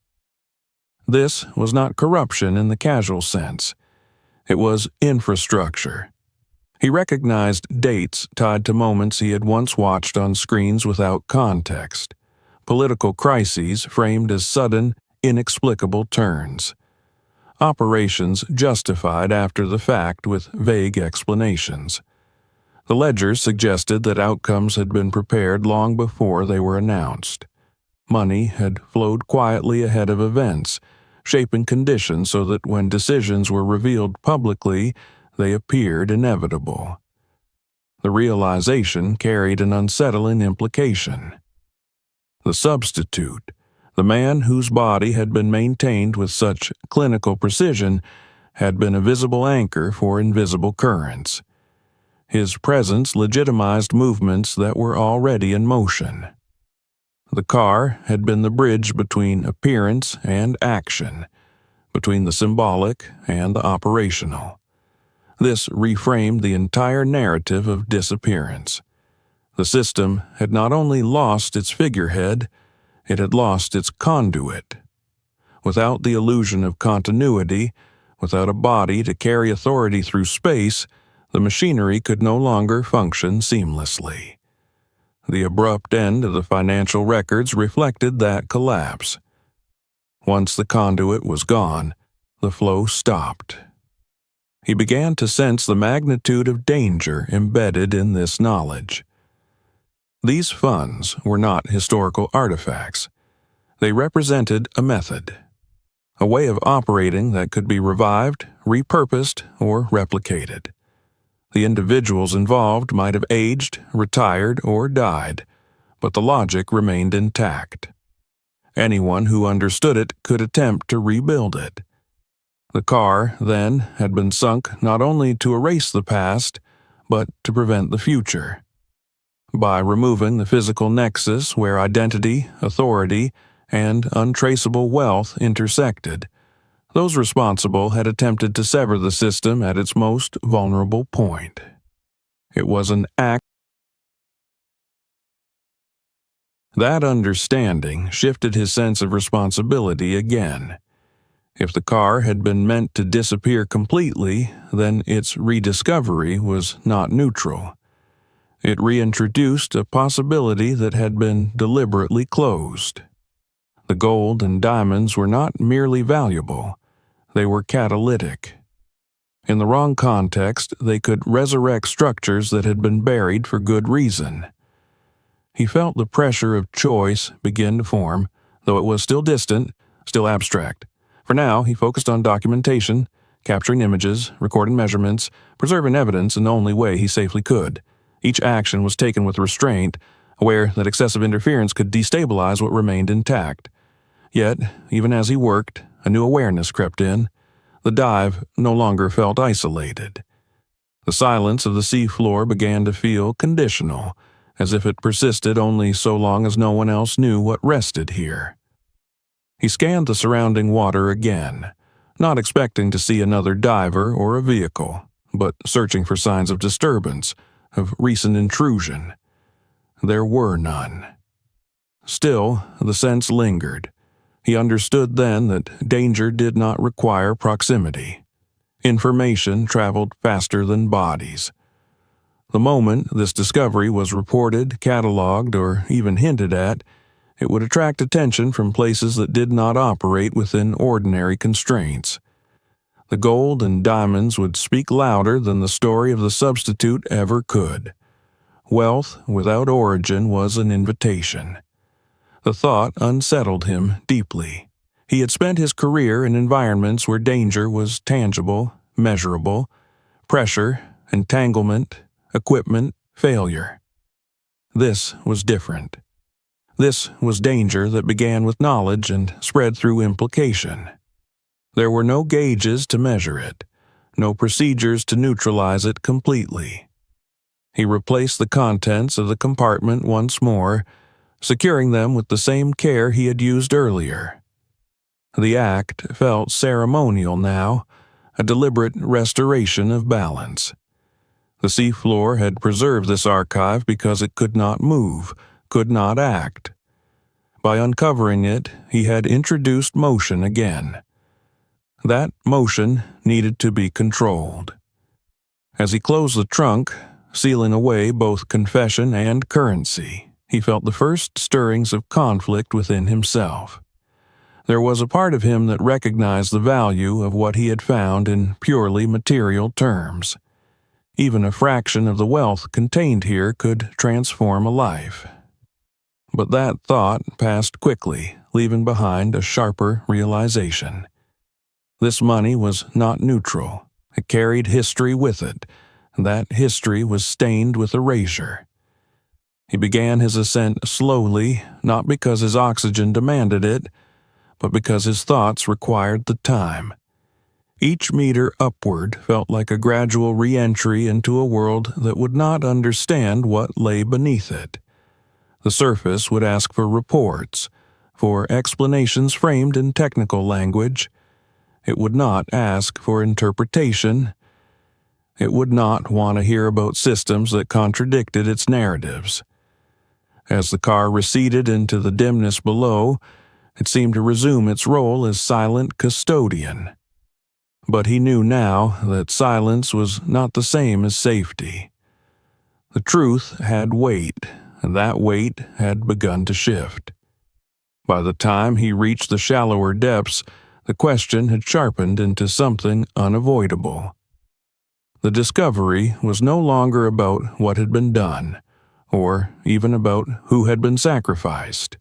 Speaker 1: This was not corruption in the casual sense. It was infrastructure. He recognized dates tied to moments he had once watched on screens without context, political crises framed as sudden, inexplicable turns, operations justified after the fact with vague explanations. The ledgers suggested that outcomes had been prepared long before they were announced. Money had flowed quietly ahead of events, shaping conditions so that when decisions were revealed publicly, they appeared inevitable. The realization carried an unsettling implication. The substitute, the man whose body had been maintained with such clinical precision, had been a visible anchor for invisible currents. His presence legitimized movements that were already in motion. The car had been the bridge between appearance and action, between the symbolic and the operational. This reframed the entire narrative of disappearance. The system had not only lost its figurehead, it had lost its conduit. Without the illusion of continuity, without a body to carry authority through space, the machinery could no longer function seamlessly. The abrupt end of the financial records reflected that collapse. Once the conduit was gone, the flow stopped. He began to sense the magnitude of danger embedded in this knowledge. These funds were not historical artifacts. They represented a method, a way of operating that could be revived, repurposed, or replicated. The individuals involved might have aged, retired, or died, but the logic remained intact. Anyone who understood it could attempt to rebuild it. The car, then, had been sunk not only to erase the past, but to prevent the future. By removing the physical nexus where identity, authority, and untraceable wealth intersected, those responsible had attempted to sever the system at its most vulnerable point. It was an act. That understanding shifted his sense of responsibility again. If the car had been meant to disappear completely, then its rediscovery was not neutral. It reintroduced a possibility that had been deliberately closed. The gold and diamonds were not merely valuable, they were catalytic. In the wrong context, they could resurrect structures that had been buried for good reason. He felt the pressure of choice begin to form, though it was still distant, still abstract. For now, he focused on documentation, capturing images, recording measurements, preserving evidence in the only way he safely could. Each action was taken with restraint, aware that excessive interference could destabilize what remained intact. Yet, even as he worked, a new awareness crept in. The dive no longer felt isolated. The silence of the seafloor began to feel conditional, as if it persisted only so long as no one else knew what rested here. He scanned the surrounding water again, not expecting to see another diver or a vehicle, but searching for signs of disturbance, of recent intrusion. There were none. Still, the sense lingered. He understood then that danger did not require proximity. Information traveled faster than bodies. The moment this discovery was reported, catalogued, or even hinted at, it would attract attention from places that did not operate within ordinary constraints. The gold and diamonds would speak louder than the story of the substitute ever could. Wealth without origin was an invitation. The thought unsettled him deeply. He had spent his career in environments where danger was tangible, measurable, pressure, entanglement, equipment, failure. This was different. This was danger that began with knowledge and spread through implication. There were no gauges to measure it, no procedures to neutralize it completely. He replaced the contents of the compartment once more, securing them with the same care he had used earlier. The act felt ceremonial now, a deliberate restoration of balance. The seafloor had preserved this archive because it could not move, could not act. By uncovering it, he had introduced motion again. That motion needed to be controlled. As he closed the trunk, sealing away both confession and currency, he felt the first stirrings of conflict within himself. There was a part of him that recognized the value of what he had found in purely material terms. Even a fraction of the wealth contained here could transform a life. But that thought passed quickly, leaving behind a sharper realization. This money was not neutral. It carried history with it, and that history was stained with erasure. He began his ascent slowly, not because his oxygen demanded it, but because his thoughts required the time. Each meter upward felt like a gradual re-entry into a world that would not understand what lay beneath it. The surface would ask for reports, for explanations framed in technical language. It would not ask for interpretation. It would not want to hear about systems that contradicted its narratives. As the car receded into the dimness below, it seemed to resume its role as silent custodian. But he knew now that silence was not the same as safety. The truth had weight, and that weight had begun to shift. By the time he reached the shallower depths, the question had sharpened into something unavoidable. The discovery was no longer about what had been done, or even about who had been sacrificed.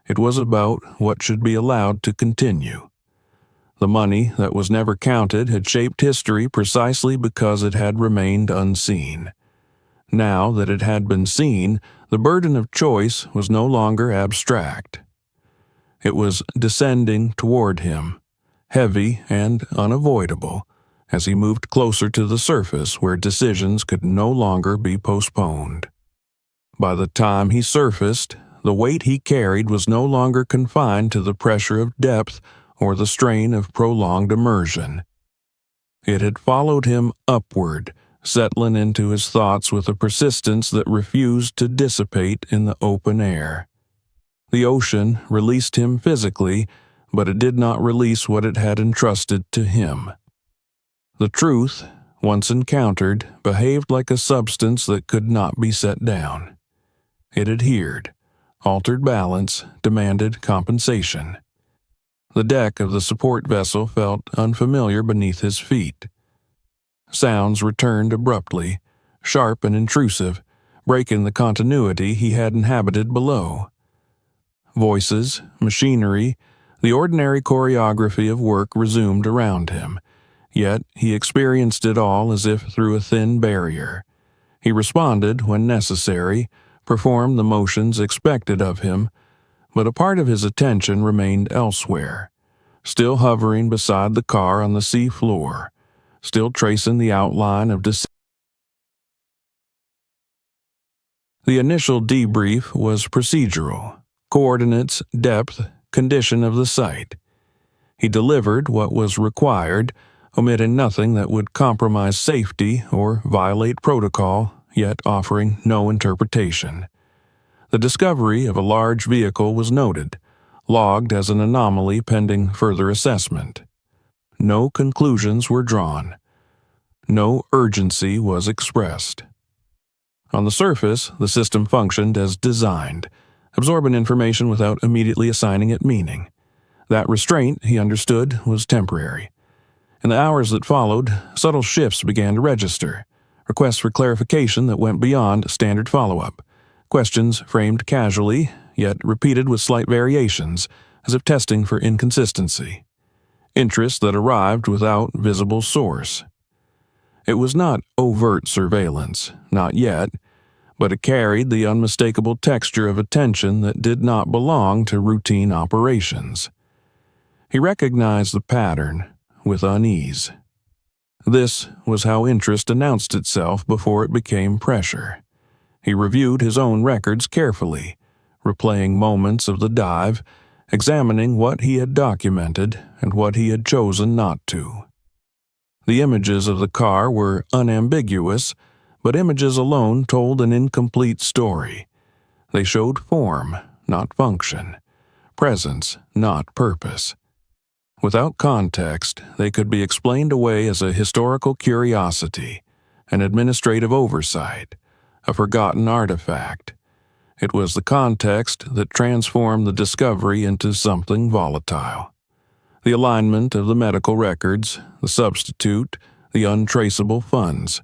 Speaker 1: It was about what should be allowed to continue. The money that was never counted had shaped history precisely because it had remained unseen. Now that it had been seen, the burden of choice was no longer abstract. It was descending toward him, heavy and unavoidable, as he moved closer to the surface where decisions could no longer be postponed. By the time he surfaced, the weight he carried was no longer confined to the pressure of depth or the strain of prolonged immersion. It had followed him upward, settling into his thoughts with a persistence that refused to dissipate in the open air. The ocean released him physically, but it did not release what it had entrusted to him. The truth, once encountered, behaved like a substance that could not be set down. It adhered, altered balance, demanded compensation. The deck of the support vessel felt unfamiliar beneath his feet. Sounds returned abruptly, sharp and intrusive, breaking the continuity he had inhabited below. Voices, machinery, the ordinary choreography of work resumed around him, yet he experienced it all as if through a thin barrier. He responded when necessary, performed the motions expected of him, but a part of his attention remained elsewhere, still hovering beside the car on the sea floor, still tracing the outline of decision. The initial debrief was procedural: coordinates, depth, condition of the site. He delivered what was required, omitting nothing that would compromise safety or violate protocol, yet offering no interpretation. The discovery of a large vehicle was noted, logged as an anomaly pending further assessment. No conclusions were drawn. No urgency was expressed. On the surface, the system functioned as designed, absorbing information without immediately assigning it meaning. That restraint, he understood, was temporary. In the hours that followed, subtle shifts began to register, requests for clarification that went beyond standard follow-up, questions framed casually, yet repeated with slight variations, as if testing for inconsistency. Interest that arrived without visible source. It was not overt surveillance, not yet, but it carried the unmistakable texture of attention that did not belong to routine operations. He recognized the pattern with unease. This was how interest announced itself before it became pressure. He reviewed his own records carefully, replaying moments of the dive, examining what he had documented and what he had chosen not to. The images of the car were unambiguous, but images alone told an incomplete story. They showed form, not function, presence, not purpose. Without context, they could be explained away as a historical curiosity, an administrative oversight, a forgotten artifact. It was the context that transformed the discovery into something volatile. The alignment of the medical records, the substitute, the untraceable funds.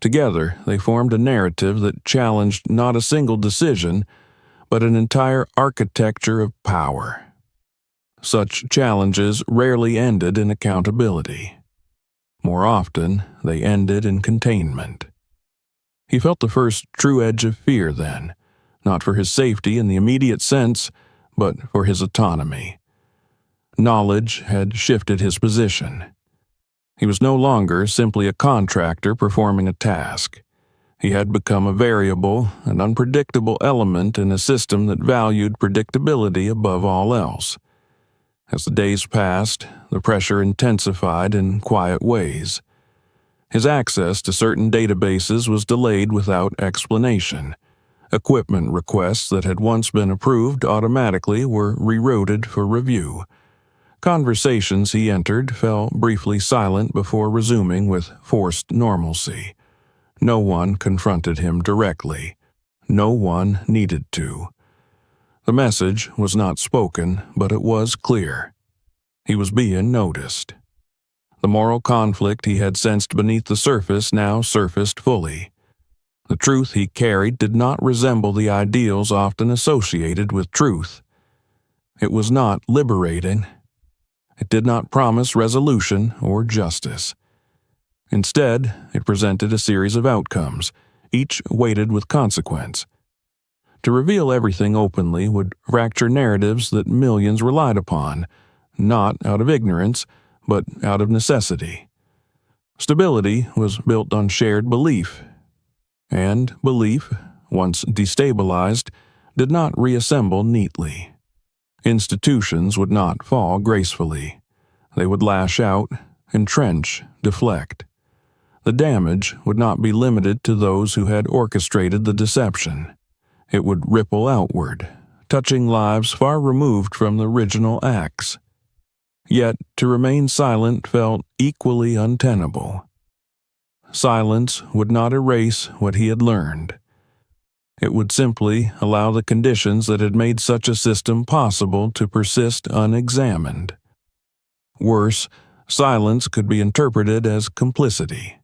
Speaker 1: Together, they formed a narrative that challenged not a single decision, but an entire architecture of power. Such challenges rarely ended in accountability. More often, they ended in containment. He felt the first true edge of fear then, not for his safety in the immediate sense, but for his autonomy. Knowledge had shifted his position. He was no longer simply a contractor performing a task. He had become a variable and unpredictable element in a system that valued predictability above all else. As the days passed, the pressure intensified in quiet ways. His access to certain databases was delayed without explanation. Equipment requests that had once been approved automatically were rerouted for review. Conversations he entered fell briefly silent before resuming with forced normalcy. No one confronted him directly. No one needed to. The message was not spoken, but it was clear. He was being noticed. The moral conflict he had sensed beneath the surface now surfaced fully. The truth he carried did not resemble the ideals often associated with truth. It was not liberating. It did not promise resolution or justice. Instead, it presented a series of outcomes, each weighted with consequence. To reveal everything openly would fracture narratives that millions relied upon, not out of ignorance, but out of necessity. Stability was built on shared belief, and belief, once destabilized, did not reassemble neatly. Institutions would not fall gracefully. They would lash out, entrench, deflect. The damage would not be limited to those who had orchestrated the deception. It would ripple outward, touching lives far removed from the original acts. Yet to remain silent felt equally untenable. Silence would not erase what he had learned. It would simply allow the conditions that had made such a system possible to persist unexamined. Worse, silence could be interpreted as complicity.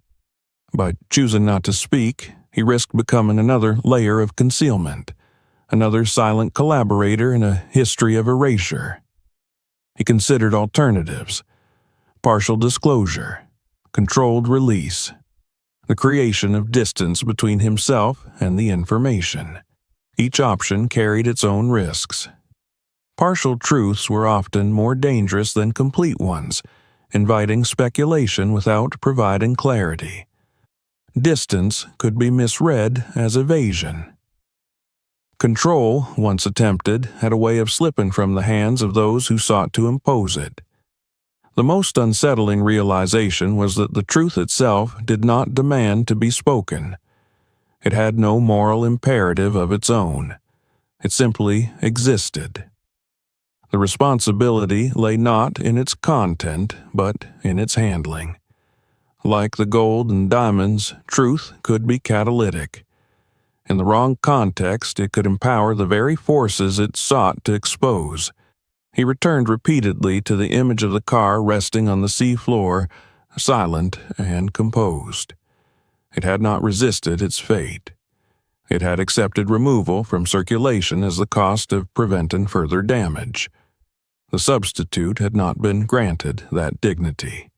Speaker 1: By choosing not to speak, he risked becoming another layer of concealment, another silent collaborator in a history of erasure. He considered alternatives: partial disclosure, controlled release, the creation of distance between himself and the information. Each option carried its own risks. Partial truths were often more dangerous than complete ones, inviting speculation without providing clarity. Distance could be misread as evasion. Control, once attempted, had a way of slipping from the hands of those who sought to impose it. The most unsettling realization was that the truth itself did not demand to be spoken. It had no moral imperative of its own. It simply existed. The responsibility lay not in its content, but in its handling. Like the gold and diamonds, truth could be catalytic. In the wrong context, it could empower the very forces it sought to expose. He returned repeatedly to the image of the car resting on the sea floor, silent and composed. It had not resisted its fate. It had accepted removal from circulation as the cost of preventing further damage. The substitute had not been granted that dignity.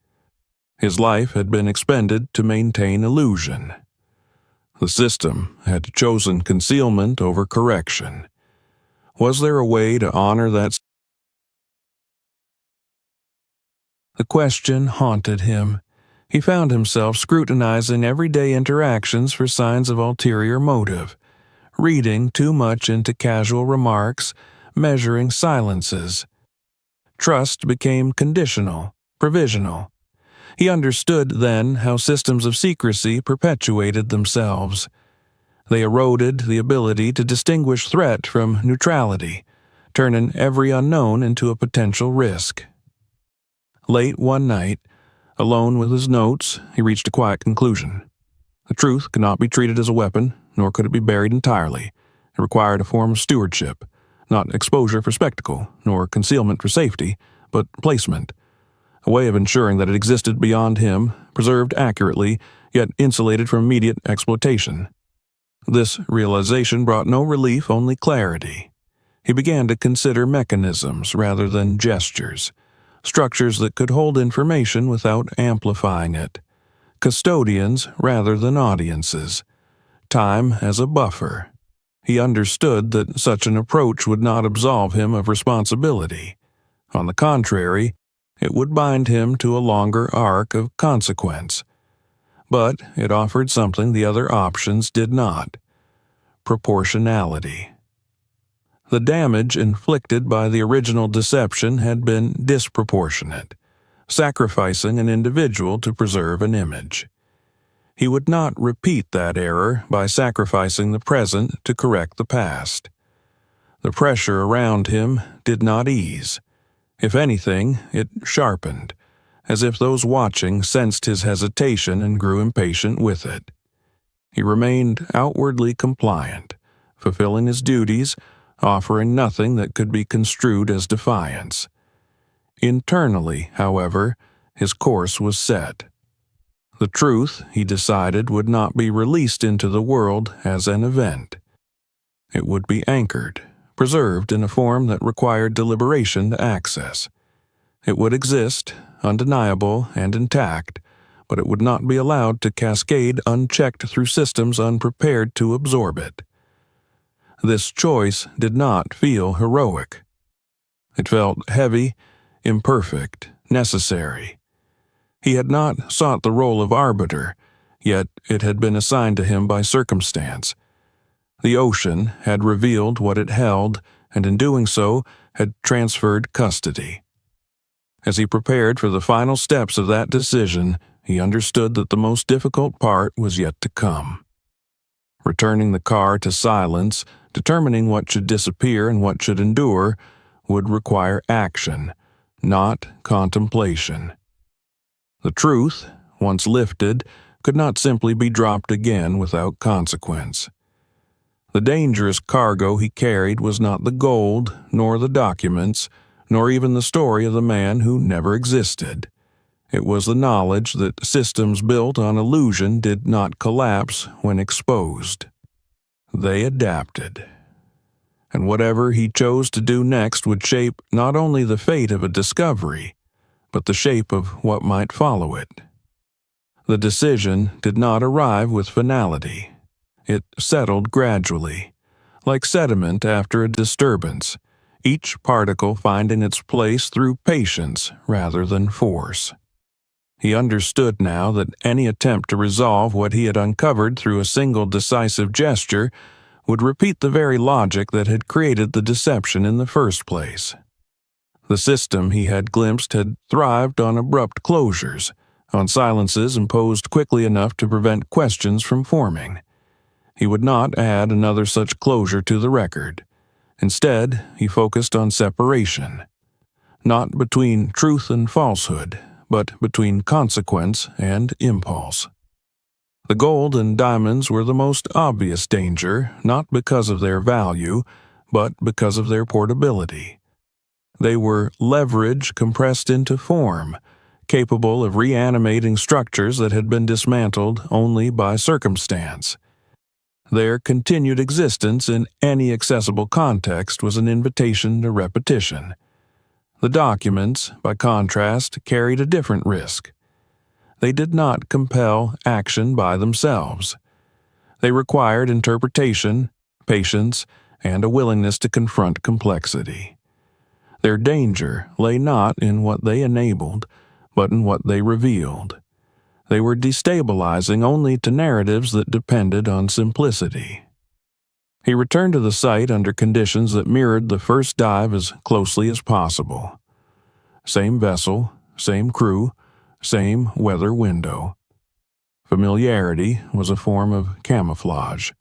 Speaker 1: His life had been expended to maintain illusion. The system had chosen concealment over correction. Was there a way to honor that? The question haunted him. He found himself scrutinizing everyday interactions for signs of ulterior motive, reading too much into casual remarks, measuring silences. Trust became conditional, provisional. He understood then how systems of secrecy perpetuated themselves. They eroded the ability to distinguish threat from neutrality, turning every unknown into a potential risk. Late one night, alone with his notes, he reached a quiet conclusion. The truth could not be treated as a weapon, nor could it be buried entirely. It required a form of stewardship, not exposure for spectacle, nor concealment for safety, but placement. A way of ensuring that it existed beyond him, preserved accurately, yet insulated from immediate exploitation. This realization brought no relief, only clarity. He began to consider mechanisms rather than gestures, structures that could hold information without amplifying it, custodians rather than audiences, time as a buffer. He understood that such an approach would not absolve him of responsibility. On the contrary, it would bind him to a longer arc of consequence. But it offered something the other options did not: proportionality. The damage inflicted by the original deception had been disproportionate, sacrificing an individual to preserve an image. He would not repeat that error by sacrificing the present to correct the past. The pressure around him did not ease. If anything, it sharpened, as if those watching sensed his hesitation and grew impatient with it. He remained outwardly compliant, fulfilling his duties, offering nothing that could be construed as defiance. Internally, however, his course was set. The truth, he decided, would not be released into the world as an event. It would be anchored, preserved in a form that required deliberation to access. It would exist, undeniable and intact, but it would not be allowed to cascade unchecked through systems unprepared to absorb it. This choice did not feel heroic. It felt heavy, imperfect, necessary. He had not sought the role of arbiter, yet it had been assigned to him by circumstance. The ocean had revealed what it held, and in doing so had transferred custody. As he prepared for the final steps of that decision, he understood that the most difficult part was yet to come. Returning the car to silence, determining what should disappear and what should endure, would require action, not contemplation. The truth, once lifted, could not simply be dropped again without consequence. The dangerous cargo he carried was not the gold, nor the documents, nor even the story of the man who never existed. It was the knowledge that systems built on illusion did not collapse when exposed. They adapted. and whatever he chose to do next would shape not only the fate of a discovery, but the shape of what might follow it. The decision did not arrive with finality. It settled gradually, like sediment after a disturbance, each particle finding its place through patience rather than force. He understood now that any attempt to resolve what he had uncovered through a single decisive gesture would repeat the very logic that had created the deception in the first place. The system he had glimpsed had thrived on abrupt closures, on silences imposed quickly enough to prevent questions from forming. He would not add another such closure to the record. Instead, he focused on separation, not between truth and falsehood, but between consequence and impulse. The gold and diamonds were the most obvious danger, not because of their value, but because of their portability. They were leverage compressed into form, capable of reanimating structures that had been dismantled only by circumstance. Their continued existence in any accessible context was an invitation to repetition. The documents, by contrast, carried a different risk. They did not compel action by themselves. They required interpretation, patience, and a willingness to confront complexity. Their danger lay not in what they enabled, but in what they revealed. They were destabilizing only to narratives that depended on simplicity. He returned to the site under conditions that mirrored the first dive as closely as possible. Same vessel, same crew, same weather window. Familiarity was a form of camouflage.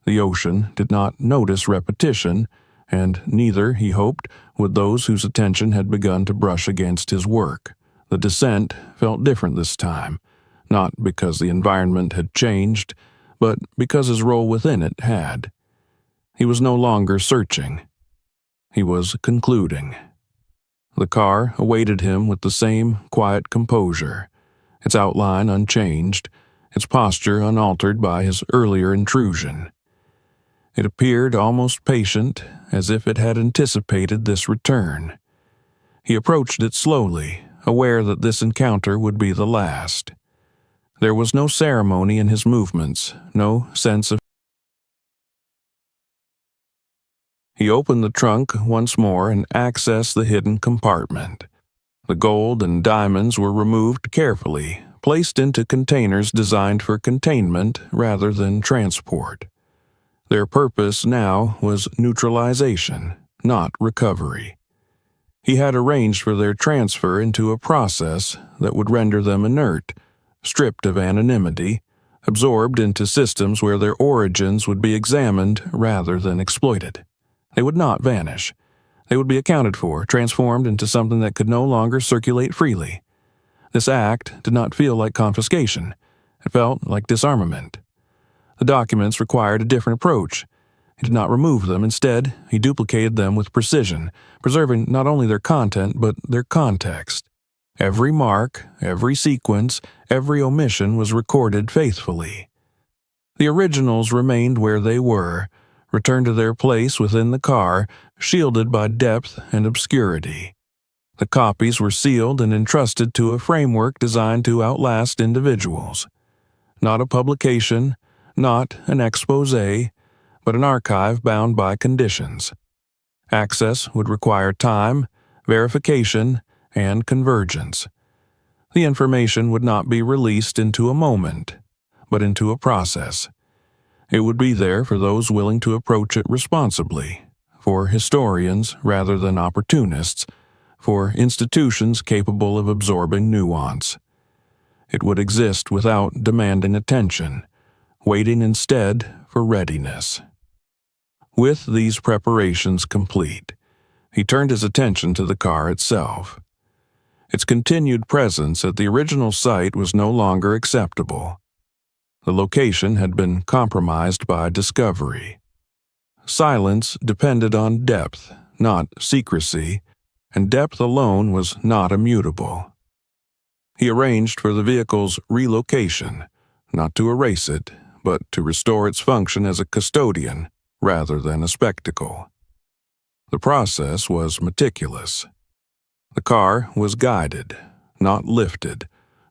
Speaker 1: The ocean did not notice repetition, and neither, he hoped, would those whose attention had begun to brush against his work. The descent felt different this time, not because the environment had changed, but because his role within it had. He was no longer searching. He was concluding. The car awaited him with the same quiet composure, its outline unchanged, its posture unaltered by his earlier intrusion. It appeared almost patient, as if it had anticipated this return. He approached it slowly, aware that this encounter would be the last. There was no ceremony in his movements, no sense of. He opened the trunk once more and accessed the hidden compartment. The gold and diamonds were removed carefully, placed into containers designed for containment rather than transport. Their purpose now was neutralization, not recovery. He had arranged for their transfer into a process that would render them inert, stripped of anonymity, absorbed into systems where their origins would be examined rather than exploited. They would not vanish. They would be accounted for, transformed into something that could no longer circulate freely. This act did not feel like confiscation. It felt like disarmament. The documents required a different approach. He did not remove them. Instead, he duplicated them with precision, preserving not only their content but their context. Every mark, every sequence, every omission was recorded faithfully. The originals remained where they were, returned to their place within the car, shielded by depth and obscurity. The copies were sealed and entrusted to a framework designed to outlast individuals. Not a publication, not an exposé, but an archive bound by conditions. Access would require time, verification, and convergence. The information would not be released into a moment, but into a process. It would be there for those willing to approach it responsibly, for historians rather than opportunists, for institutions capable of absorbing nuance. It would exist without demanding attention, waiting instead for readiness. With these preparations complete, he turned his attention to the car itself. Its continued presence at the original site was no longer acceptable. The location had been compromised by discovery. Silence depended on depth, not secrecy, and depth alone was not immutable. He arranged for the vehicle's relocation, not to erase it, but to restore its function as a custodian, rather than a spectacle. The process was meticulous. The car was guided, not lifted,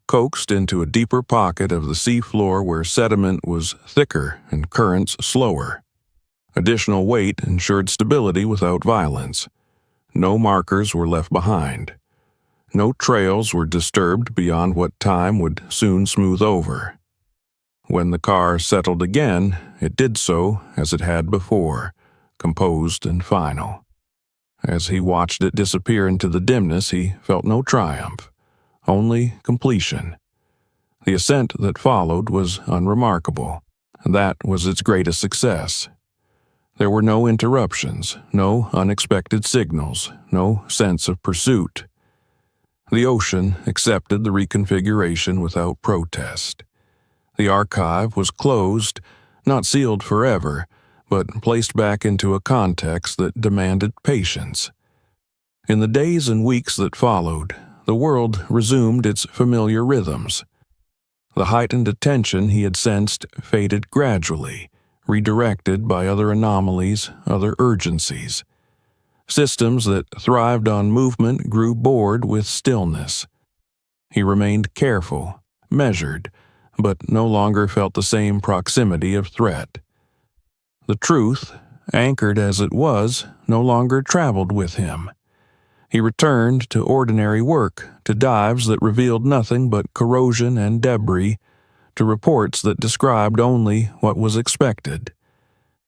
Speaker 1: coaxed into a deeper pocket of the seafloor where sediment was thicker and currents slower. Additional weight ensured stability without violence. No markers were left behind. No trails were disturbed beyond what time would soon smooth over. When the car settled again, it did so as it had before, composed and final. As he watched it disappear into the dimness, he felt no triumph, only completion. The ascent that followed was unremarkable. That was its greatest success. There were no interruptions, no unexpected signals, no sense of pursuit. The ocean accepted the reconfiguration without protest. The archive was closed, not sealed forever, but placed back into a context that demanded patience. In the days and weeks that followed, the world resumed its familiar rhythms. The heightened attention he had sensed faded gradually, redirected by other anomalies, other urgencies. Systems that thrived on movement grew bored with stillness. He remained careful, measured, but no longer felt the same proximity of threat. The truth, anchored as it was, no longer traveled with him. He returned to ordinary work, to dives that revealed nothing but corrosion and debris, to reports that described only what was expected.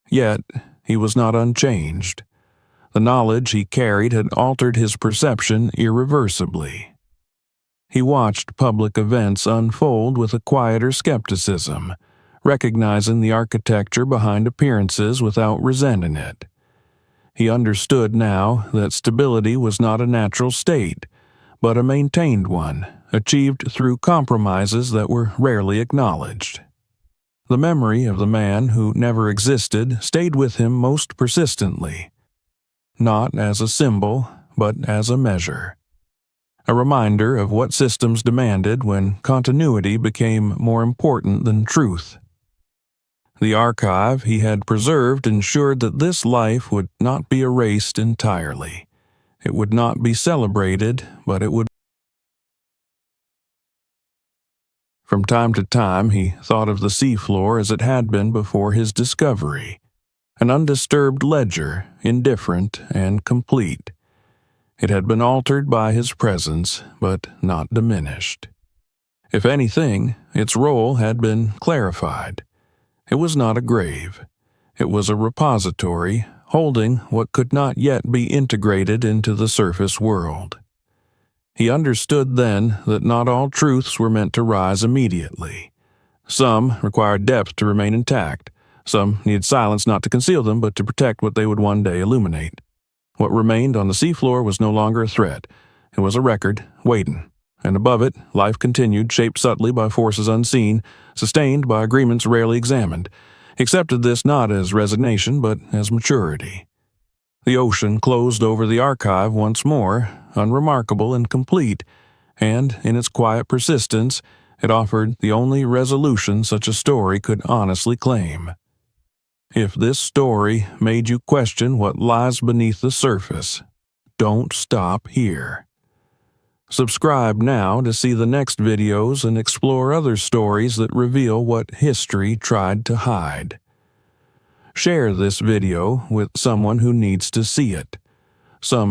Speaker 1: Yet, he was not unchanged. The knowledge he carried had altered his perception irreversibly. He watched public events unfold with a quieter skepticism, recognizing the architecture behind appearances without resenting it. He understood now that stability was not a natural state, but a maintained one, achieved through compromises that were rarely acknowledged. The memory of the man who never existed stayed with him most persistently, not as a symbol, but as a measure. A reminder of what systems demanded when continuity became more important than truth. The archive he had preserved ensured that this life would not be erased entirely. It would not be celebrated, but it would. From time to time, he thought of the seafloor as it had been before his discovery, an undisturbed ledger, indifferent and complete. It had been altered by his presence, but not diminished. If anything, its role had been clarified. It was not a grave. It was a repository holding what could not yet be integrated into the surface world. He understood then that not all truths were meant to rise immediately. Some required depth to remain intact. Some needed silence not to conceal them, but to protect what they would one day illuminate. What remained on the seafloor was no longer a threat. It was a record, waiting. And above it, life continued, shaped subtly by forces unseen, sustained by agreements rarely examined. He accepted this not as resignation, but as maturity. The ocean closed over the archive once more, unremarkable and complete, and, in its quiet persistence, it offered the only resolution such a story could honestly claim. If this story made you question what lies beneath the surface, don't stop here. Subscribe now to see the next videos and explore other stories that reveal what history tried to hide. Share this video with someone who needs to see it. Some